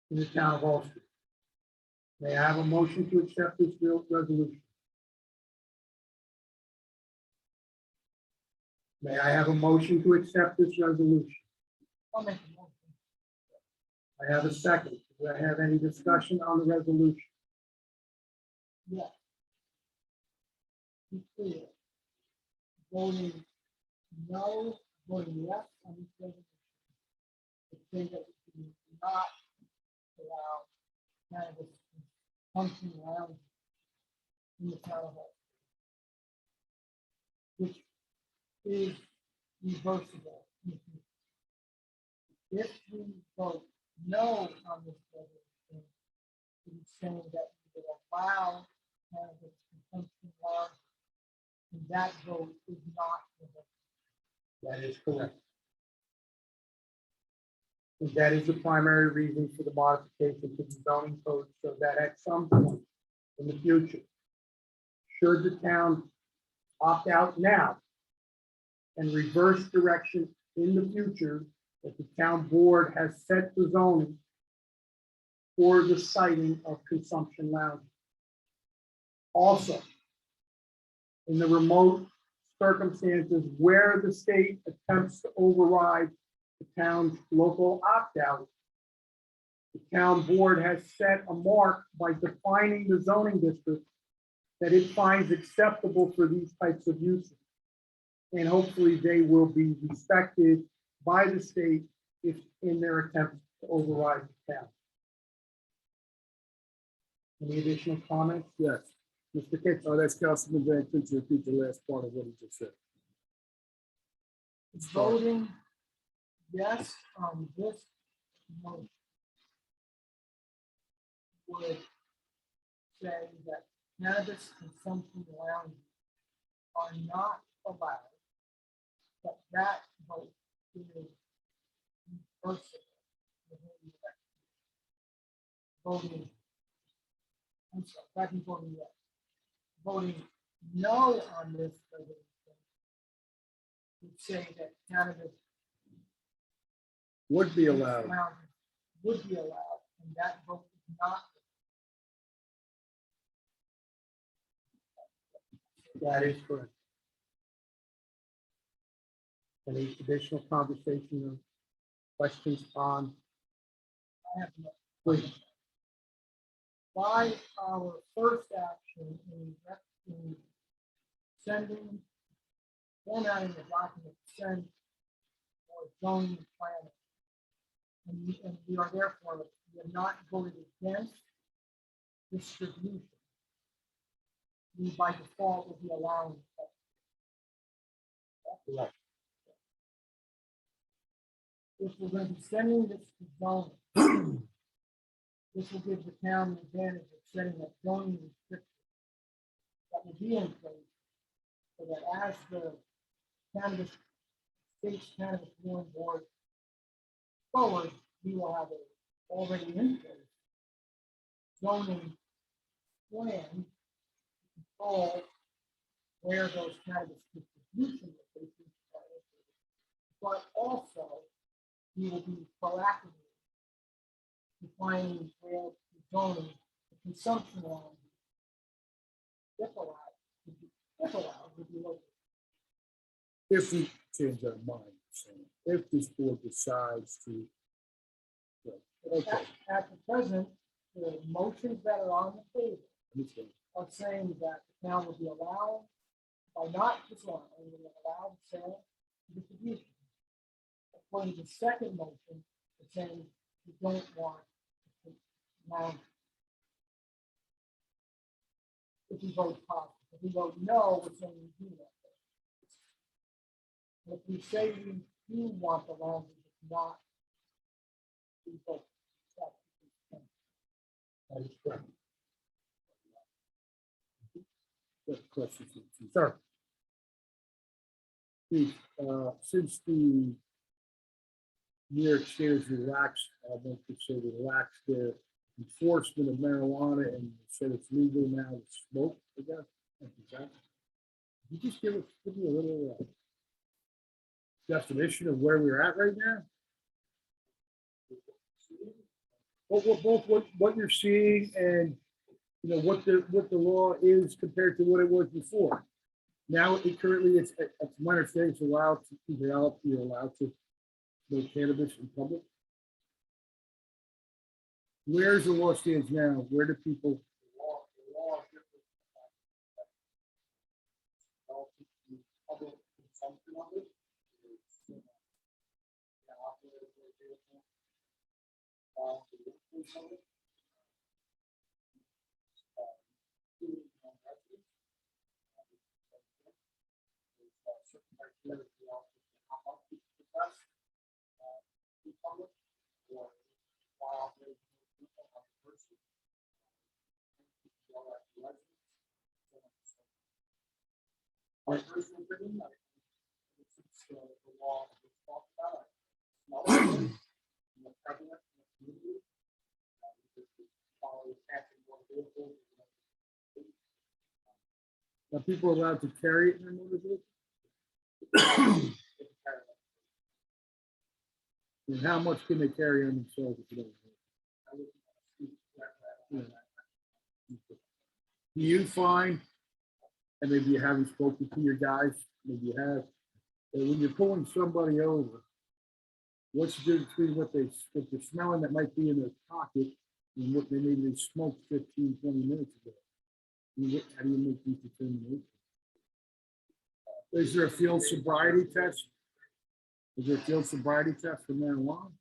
S1: in the town of Ulster. May I have a motion to accept this resolution? May I have a motion to accept this resolution?
S4: I'll make a motion.
S1: I have a second. Do I have any discussion on the resolution?
S4: Yes. Be clear. Voting no, voting yes on this resolution. The thing that we do not allow cannabis consumption around in the town of Ulster, which is reversible. If we vote no on this resolution, it is saying that we will allow cannabis consumption around, and that vote is not reversible.
S1: That is correct. And that is the primary reason for the modification to the zoning code, so that at some point in the future, should the town opt out now and reverse direction in the future, that the town board has set the zoning for the siting of consumption lounges. Also, in the remote circumstances where the state attempts to override the town's local opt-out, the town board has set a mark by defining the zoning district that it finds acceptable for these types of uses. And hopefully they will be respected by the state if in their attempt to override the town. Any additional comments?
S7: Yes.
S1: Mr. Kitchen?
S7: Oh, that's Councilman Van Cleef to repeat the last part of what he just said.
S4: Voting yes on this motion would say that cannabis consumption lounges are not allowed, but that vote is reversible. Voting, I'm sorry, back in voting yes. Voting no on this resolution would say that cannabis
S7: Would be allowed.
S4: lounges would be allowed, and that vote is not.
S1: That is correct. Any additional conversation or questions on,
S4: I have no.
S1: please?
S4: By our first action in sending, formatting the document, send or zoning plan. And we are therefore, we have not voted against distribution. We by default will be allowing.
S1: Correct.
S4: If we're going to be sending this to zoning, this will give the town the advantage of setting a zoning restriction that will be in place, so that as the cannabis, state's cannabis board forward, we will have it already in place zoning plan to control where those cannabis distribution locations are located. But also, we will be proactively defining where the zoning, the consumption line if allowed, would be located.
S7: If we change our mind, so if this board decides to. Okay,
S4: At the present, the motions that are on the table
S7: understand.
S4: are saying that the town will be allowed, by not disallowing, will allow the sale and distribution. According to the second motion, it's saying you don't want to allow. If you vote positive, if you vote no, we're saying we do that. If we say we do want the land, it's not. We vote.
S7: That is correct. Good question.
S1: Sir,
S7: Steve, since the New York State has relaxed, I don't think so, relaxed their enforcement of marijuana and said it's legal now to smoke, I guess. Could you just give me a little definition of where we're at right now? What you're seeing and, you know, what the law is compared to what it was before. Now, it's my understanding, it's allowed to, you're allowed to smoke cannabis in public. Where's the law stands now? Where do people?
S6: My personal opinion, I think it's the law that we talked about. More prevalent in the community.
S7: Are people allowed to carry it in their motor vehicle? And how much can they carry on themselves if they don't? Do you find, and maybe you haven't spoken to your guys, maybe you have, that when you're pulling somebody over, what's the difference between what they're smelling that might be in their pocket and what they smoked 15, 20 minutes ago? How do you make these determinations? Is there a field sobriety test? Is there a field sobriety test for marijuana?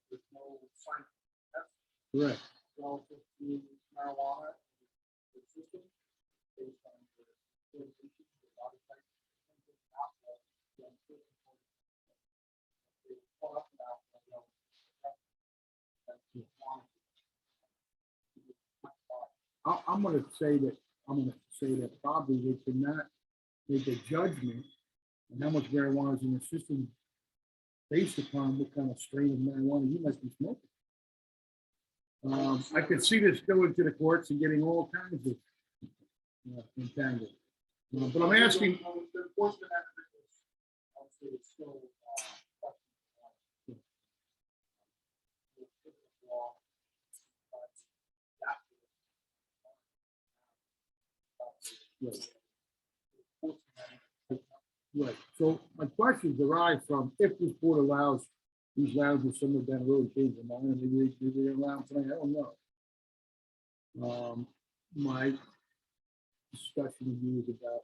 S6: There's no scientific test
S7: Correct.
S6: relative to marijuana in the system based on the variation of the body type.
S7: I'm going to say that probably they cannot make a judgment on how much marijuana is in the system based upon what kind of strain of marijuana you might be smoking. I could see this going to the courts and getting all kinds of entangled. But I'm asking.
S6: The enforcement aspect is, I would say it's still
S7: Right. So my questions arise from if this board allows these lounges somewhere down the road, change their mind, maybe they're allowed tonight, I don't know. My discussion with you is about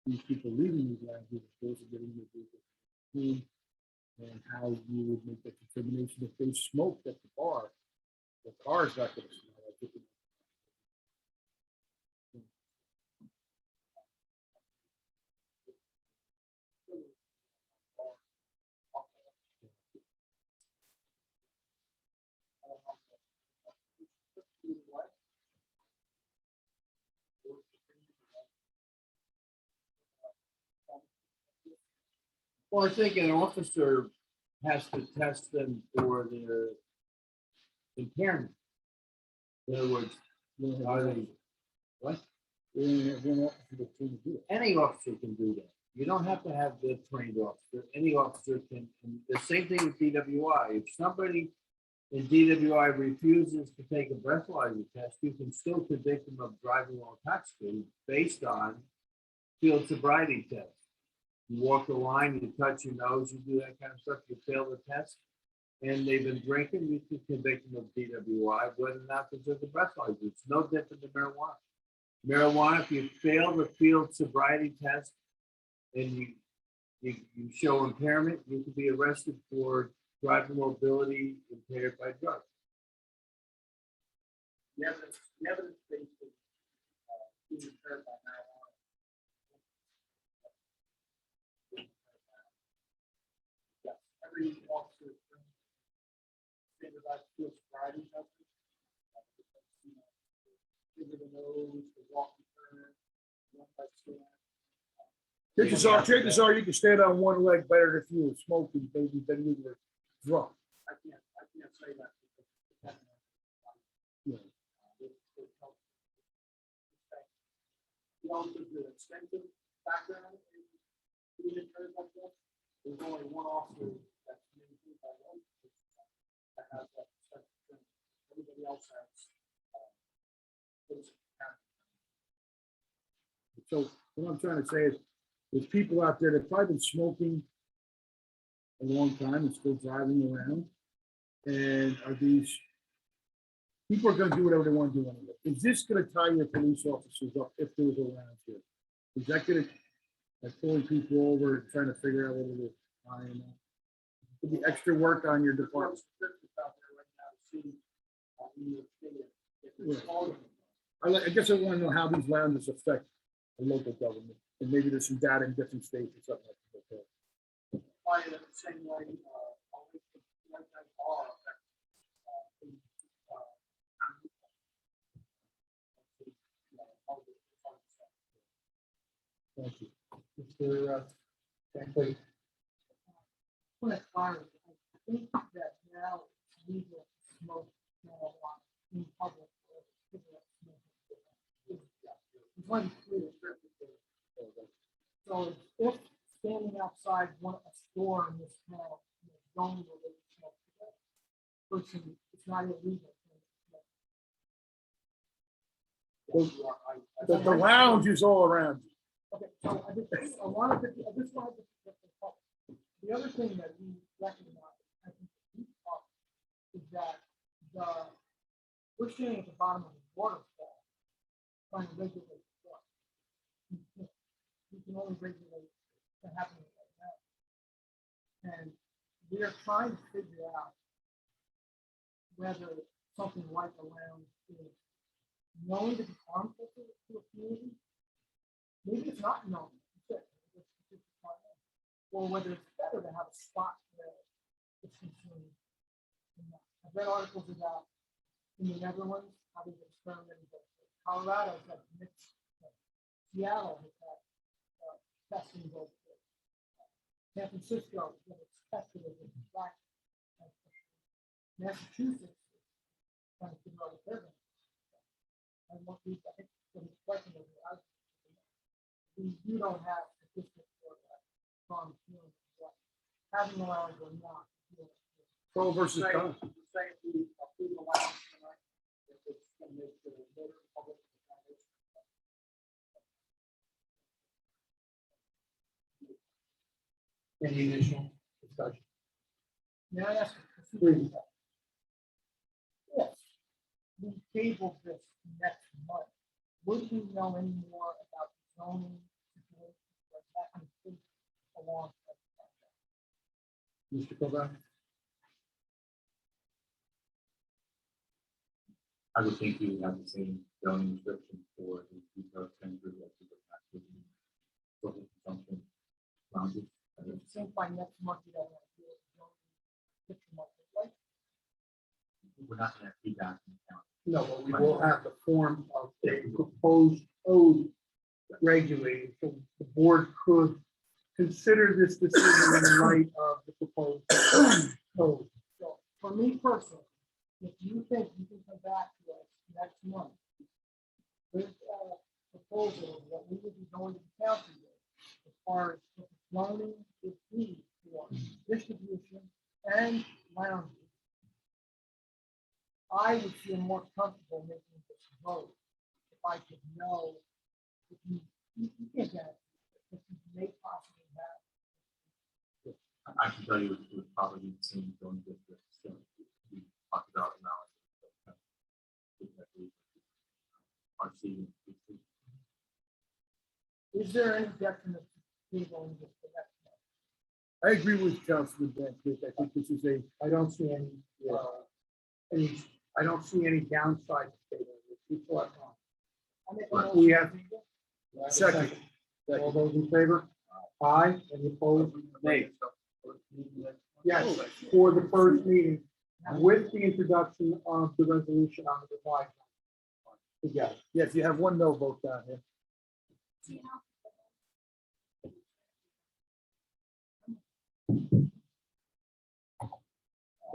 S7: these people leaving these lounges, of course, and getting their vehicles clean, and how you would make that determination if they smoked at the bar, the car's not going to smell like it.
S2: Well, I think an officer has to test them for their impairment. In other words, are they, what?
S7: We only have one officer that's trained to do it.
S2: Any officer can do that. You don't have to have the trained officer. Any officer can, and the same thing with DWI. If somebody in DWI refuses to take a breathalyzer test, you can still convict them of driving while intoxicated based on field sobriety test. You walk the line, you touch your nose, you do that kind of stuff, you fail the test, and they've been drinking, you can convict them of DWI, whether or not they took a breathalyzer. It's no different than marijuana. Marijuana, if you fail the field sobriety test and you show impairment, you can be arrested for driving mobility impaired by drugs.
S1: The evidence based being impaired by marijuana. Yes, every officer is trained standardized field sobriety testing. Figure the nose, the walk and turn, one by stand.
S7: Chances are you can stand on one leg better if you were smoking, maybe, than you were drunk.
S1: I can't say that. Because it depends on,
S7: Yeah.
S1: it helps. You know, there's an extensive background in being impaired like this. There's only one officer that's communicated by one that has that extensive training. Everybody else has. Basic training.
S7: So what I'm trying to say is, there's people out there that probably been smoking a long time and still driving around. And are these people are gonna do whatever they want to do anyway. Is this gonna tie your police officers up if there was a round here? Is that gonna pulling people over and trying to figure out whether they're lying or not? Could be extra work on your department.
S1: Statistics out there right now to see New York City, if it's falling.
S7: I guess I want to know how these lounges affect the local government, and maybe there's some data in different states or something like that.
S1: Probably the same way, like that bar affects,
S7: Thank you.
S1: Mr. Please.
S4: Want to clarify, I think that now it's legal to smoke marijuana in public. Or cigarette smoking. It's one clear. So if standing outside a store in this town, going where they smoke cigarettes, person, it's not illegal.
S7: The lounge is all around you.
S4: Okay, so I wanted to get the part. The other thing that we recognize, I think, is that we're standing at the bottom of the waterfall, trying to regulate the flow. We can only regulate what's happening right now. And we are trying to figure out whether something like a lounge is known to be harmful to a community. Maybe it's not known, or whether it's better to have a spot where it's consumed. I've read articles about in the Netherlands how they've experimented with Colorado, has had mixed. Seattle has had testing both. San Francisco, when it's tested as a black. Massachusetts is trying to figure out what they're going to do. And what we, I think, the question is, you don't have statistics for that from having a lounge or not.
S7: Pro versus con.
S1: Say we approve the lounge tonight, if it's going to make the public. Any additional discussion?
S4: May I ask?
S1: Please.
S4: Yes. We tabled this next month. Would we know any more about the zoning situation like that kind of thing along?
S1: Mr. Kovac?
S8: I would think you would have the same zoning restriction for the retail center that you would have to do for the consumption lounges.
S4: I think by next month, you don't want to do it. Picture month, right?
S8: We're not going to have feedback from the county.
S1: No, but we will have the form of a proposed code regulating, so the board could consider this decision in light of the proposed So,
S4: So for me personally, if you think you can come back to us next month with a proposal that we would be going to the county with, as far as what the zoning would be for distribution and lounges, I would feel more comfortable making this vote if I could know if you can't get it, if you may possibly have.
S8: I can tell you it would probably be the same zoning district, so we talked about now. Our seating.
S4: Is there any detriment to tabling this for next month?
S7: I agree with Councilman Van Cleef. I think this is
S1: I don't see any, I don't see any downside to table this. People are fine.
S4: I make a
S7: Right.
S1: We
S4: motion
S1: have-
S4: to table.
S7: second.
S1: All those in favor? Aye, any opposed?
S6: Nay.
S1: Yes, for the first meeting, with the introduction of the resolution on the revised. Together.
S7: Yes, you have one no vote down here.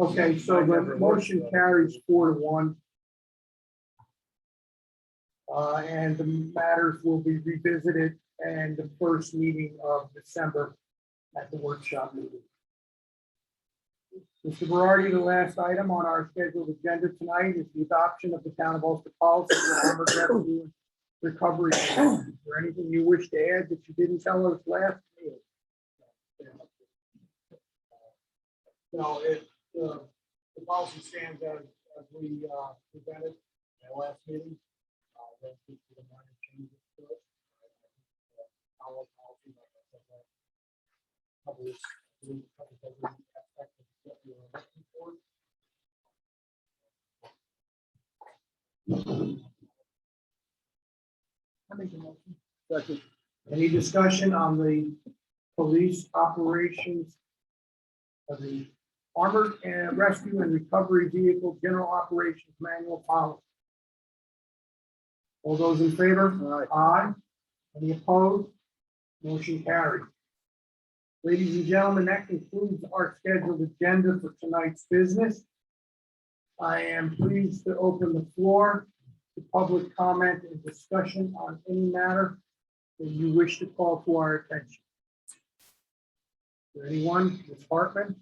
S1: Okay, so the motion carries 4-1. And the matters will be revisited and the first meeting of December at the workshop meeting. Mr. Berardi, the last item on our scheduled agenda tonight is the adoption of the town of Ulster policy for armored revenue recovery. Is there anything you wish to add that you didn't tell us last meeting?
S7: No, the policy stands as we presented at last meeting. Then just the minor changes to it. Our policy, like I said, covers every aspect of what we were looking for.
S4: I make a motion.
S7: Second.
S1: Any discussion on the police operations of the armored and rescue and recovery vehicle general operations manual policy? All those in favor? Aye. Any opposed? Motion carried. Ladies and gentlemen, that concludes our scheduled agenda for tonight's business. I am pleased to open the floor to public comment and discussion on any matter that you wish to call to our attention. Is there anyone? Ms. Hartman?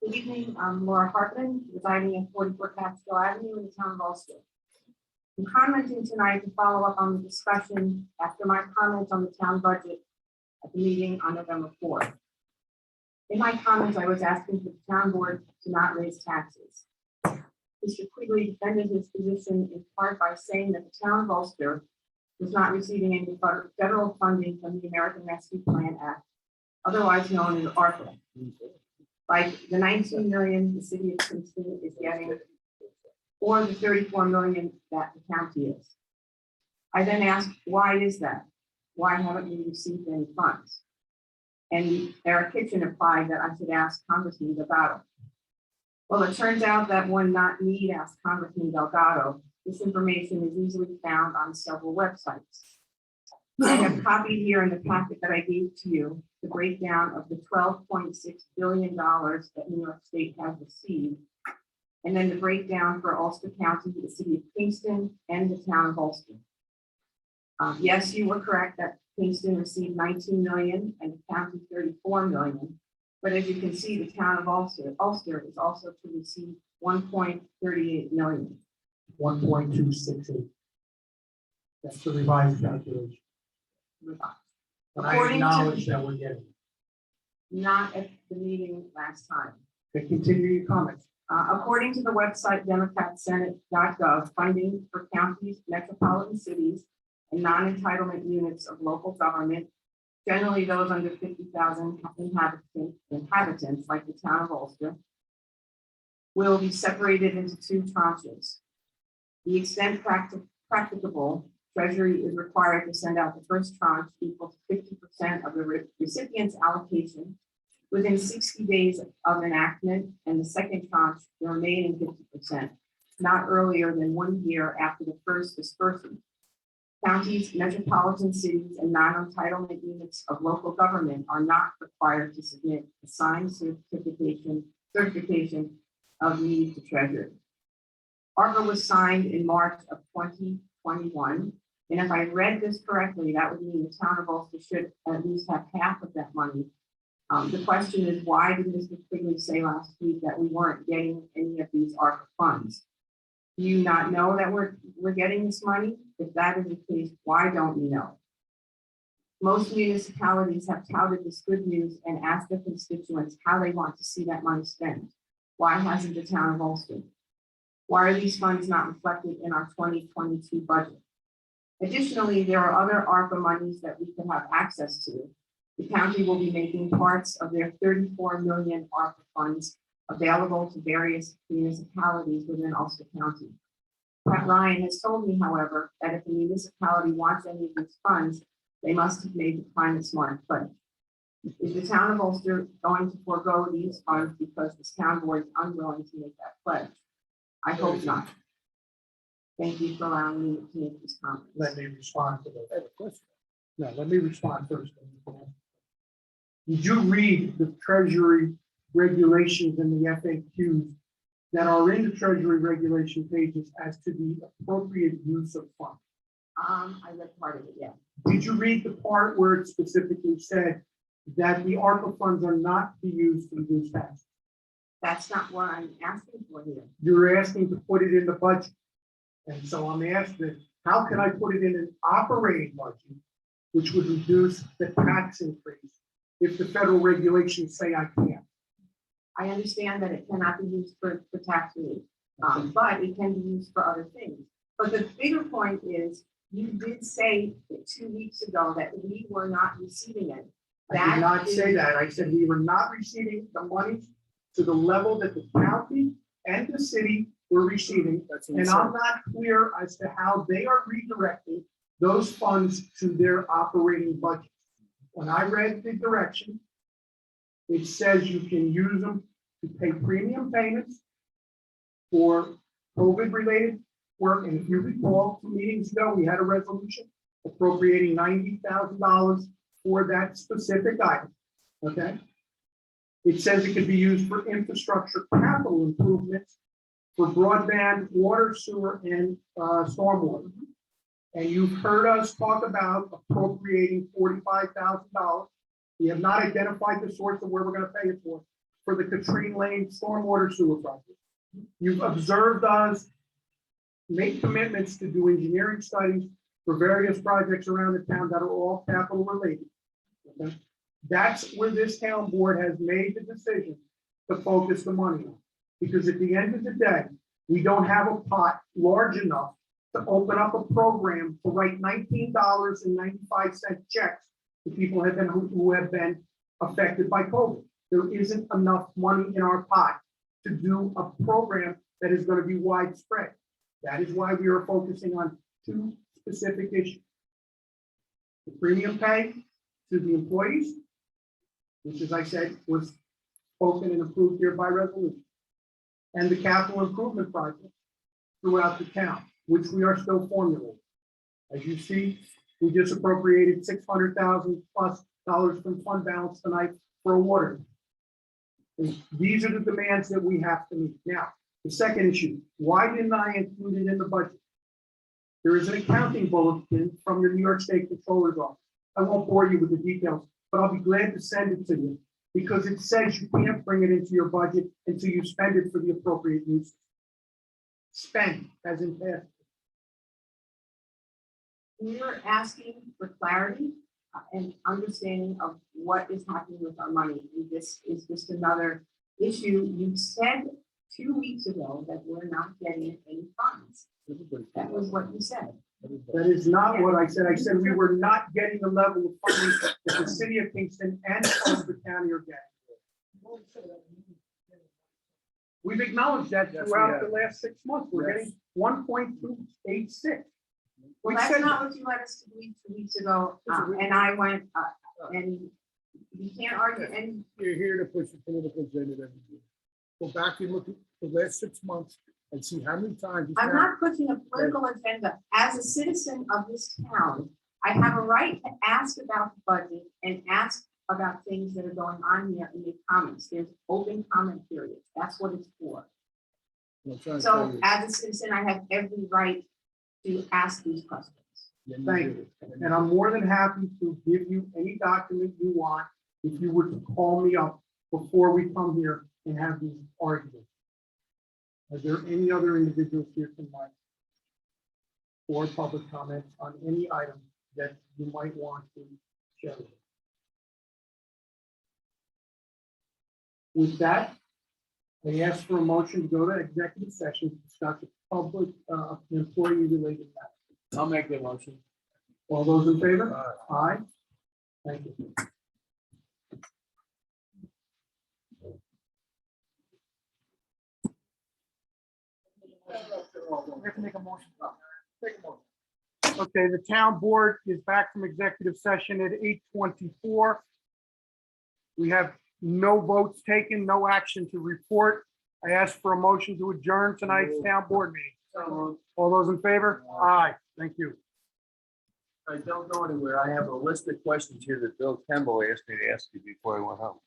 S3: Good evening, I'm Laura Hartman, residing at 44 Catskill Avenue in the town of Ulster. I'm commenting tonight to follow up on the discussion after my comments on the town budget at the meeting on November 4th. In my comments, I was asking for the town board to not raise taxes. Mr. Quigley defended his position in part by saying that the town of Ulster was not receiving any federal funding from the American Rescue Plan Act, otherwise known as ARPA. Like the 19 million the city of Kingston is getting, or the 34 million that the county is. I then asked, why is that? Why haven't we received any funds? And Eric Kitchen replied that I should ask Congressman Delgado. Well, it turns out that one not need ask Congressman Delgado. This information is easily found on several websites. I have copied here in the packet that I gave to you the breakdown of the $12.6 billion that New York State has received, and then the breakdown for Ulster County, the city of Kingston, and the town of Ulster. Yes, you were correct that Kingston received 19 million and the county 34 million. But as you can see, the town of Ulster is also to receive 1.38 million.
S1: 1.268. That's the revised calculation. But I
S3: According to-
S1: acknowledge that we're getting.
S3: Not at the meeting last time.
S1: Okay, continue your comments.
S3: According to the website democratsenate.gov, funding for counties, metropolitan cities, and non-entitlement units of local government, generally those under 50,000 inhabitants, like the town of Ulster,
S9: will be separated into two tranches. The extent practicable, Treasury is required to send out the first tranche equal to 50% of the recipient's allocation within 60 days of enactment, and the second tranche, the remaining 50%, not earlier than 1 year after the first disbursement. Counties, metropolitan cities, and non-entitlement units of local government are not required to submit a signed certification of need to Treasury. ARPA was signed in March of 2021, and if I read this correctly, that would mean the town of Ulster should at least have half of that money. The question is, why did Mr. Quigley say last week that we weren't getting any of these ARPA funds? Do you not know that we're getting this money? If that is the case, why don't you know? Most municipalities have touted this good news and asked their constituents how they want to see that money spent. Why hasn't the town of Ulster? Why are these funds not reflected in our 2022 budget? Additionally, there are other ARPA monies that we can have access to. The county will be making parts of their 34 million ARPA funds available to various municipalities within Ulster County. Pat Ryan has told me, however, that if a municipality wants any of these funds, they must have made the climate smart pledge. Is the town of Ulster going to forego these funds because this town board is unwilling to make that pledge? I hope not. Thank you for allowing me to make this comment.
S1: Let me respond to
S7: I
S1: that.
S7: have a question.
S1: No, let me respond first. Did you read the Treasury regulations and the FAQs that are in the Treasury regulation pages as to the appropriate use of funds?
S9: I read part of it, yeah.
S1: Did you read the part where it specifically said that the ARPA funds are not to be used to reduce taxes?
S9: That's not what I'm asking for here.
S1: You're asking to put it in the budget. And so I'm asking, how can I put it in an operating budget, which would reduce the tax increase if the federal regulations say I can't?
S9: I understand that it cannot be used for tax relief, but it can be used for other things. But the bigger point is, you did say 2 weeks ago that we were not receiving it.
S1: I did not
S9: is-
S1: say that. I said we were not receiving the money to the level that the county and the city were receiving.
S7: That's what
S1: And
S7: he
S1: I'm
S7: said.
S1: not clear as to how they are redirecting those funds to their operating budget. When I read the direction, it says you can use them to pay premium payments for COVID-related work. And if you recall, 2 meetings ago, we had a resolution appropriating $90,000 for that specific item, okay? It says it could be used for infrastructure capital improvements for broadband, water, sewer, and stormwater. And you've heard us talk about appropriating $45,000. We have not identified the source of where we're gonna pay it for the Katrina Lane stormwater sewer project. You've observed us make commitments to do engineering studies for various projects around the town that are all capital related. Okay? That's where this town board has made the decision to focus the money on. Because at the end of the day, we don't have a pot large enough to open up a program to write $19.95 checks to people who have been affected by COVID. There isn't enough money in our pot to do a program that is going to be widespread. That is why we are focusing on two specific issues. The premium pay to the employees, which, as I said, was spoken and approved here by resolution, and the capital improvement project throughout the town, which we are still formulating. As you see, we just appropriated $600,000 plus from fund balance tonight for a water. And these are the demands that we have to meet. Now, the second issue, why didn't I include it in the budget? There is an accounting bulletin from the New York State Controller's Office. I won't bore you with the details, but I'll be glad to send it to you because it says you can't bring it into your budget until you spend it for the appropriate use. Spend, as in past.
S9: We're asking for clarity and understanding of what is happening with our money. And this is just another issue. You said 2 weeks ago that we're not getting any funds. That was what you said.
S1: That is not what I said. I said we were not getting the level of funding that the city of Kingston and Ulster County are getting. We've acknowledged that
S7: Yes, we
S1: throughout the
S7: have.
S1: last 6 months. We're
S7: Yes.
S1: getting 1.286.
S9: Well,
S1: We
S9: that's
S1: said
S9: not what you let us to believe 2 weeks ago, and I went, and you can't argue, and
S7: You're here to push the political agenda every year. Go back and look at the last 6 months and see how many times. this
S9: I'm
S7: town-
S9: not pushing a political agenda. As a citizen of this town, I have a right to ask about the budget and ask about things that are going on here and make comments. There's open comment periods. That's what it's for.
S7: I'm trying to tell
S9: So
S7: you,
S9: as a citizen, I have every right to ask these questions.
S7: you
S1: Thank
S7: do
S1: you.
S7: it.
S1: And I'm more than happy to give you any document you want if you were to call me up before we come here and have these arguments. Are there any other individuals here tonight for public comment on any item that you might want to share? With that, I ask for a motion to go to executive session to discuss a public employee related matter.
S2: I'll make the motion.
S1: All those in favor? Aye. Thank you.
S4: We have to make a motion. Take a motion.
S1: Okay, the town board is back from executive session at 8:24. We have no votes taken, no action to report. I ask for a motion to adjourn tonight's town board meeting. All those in favor? Aye, thank you.
S2: I don't go anywhere. I have a list of questions here that Bill Campbell asked me to ask you before I went home.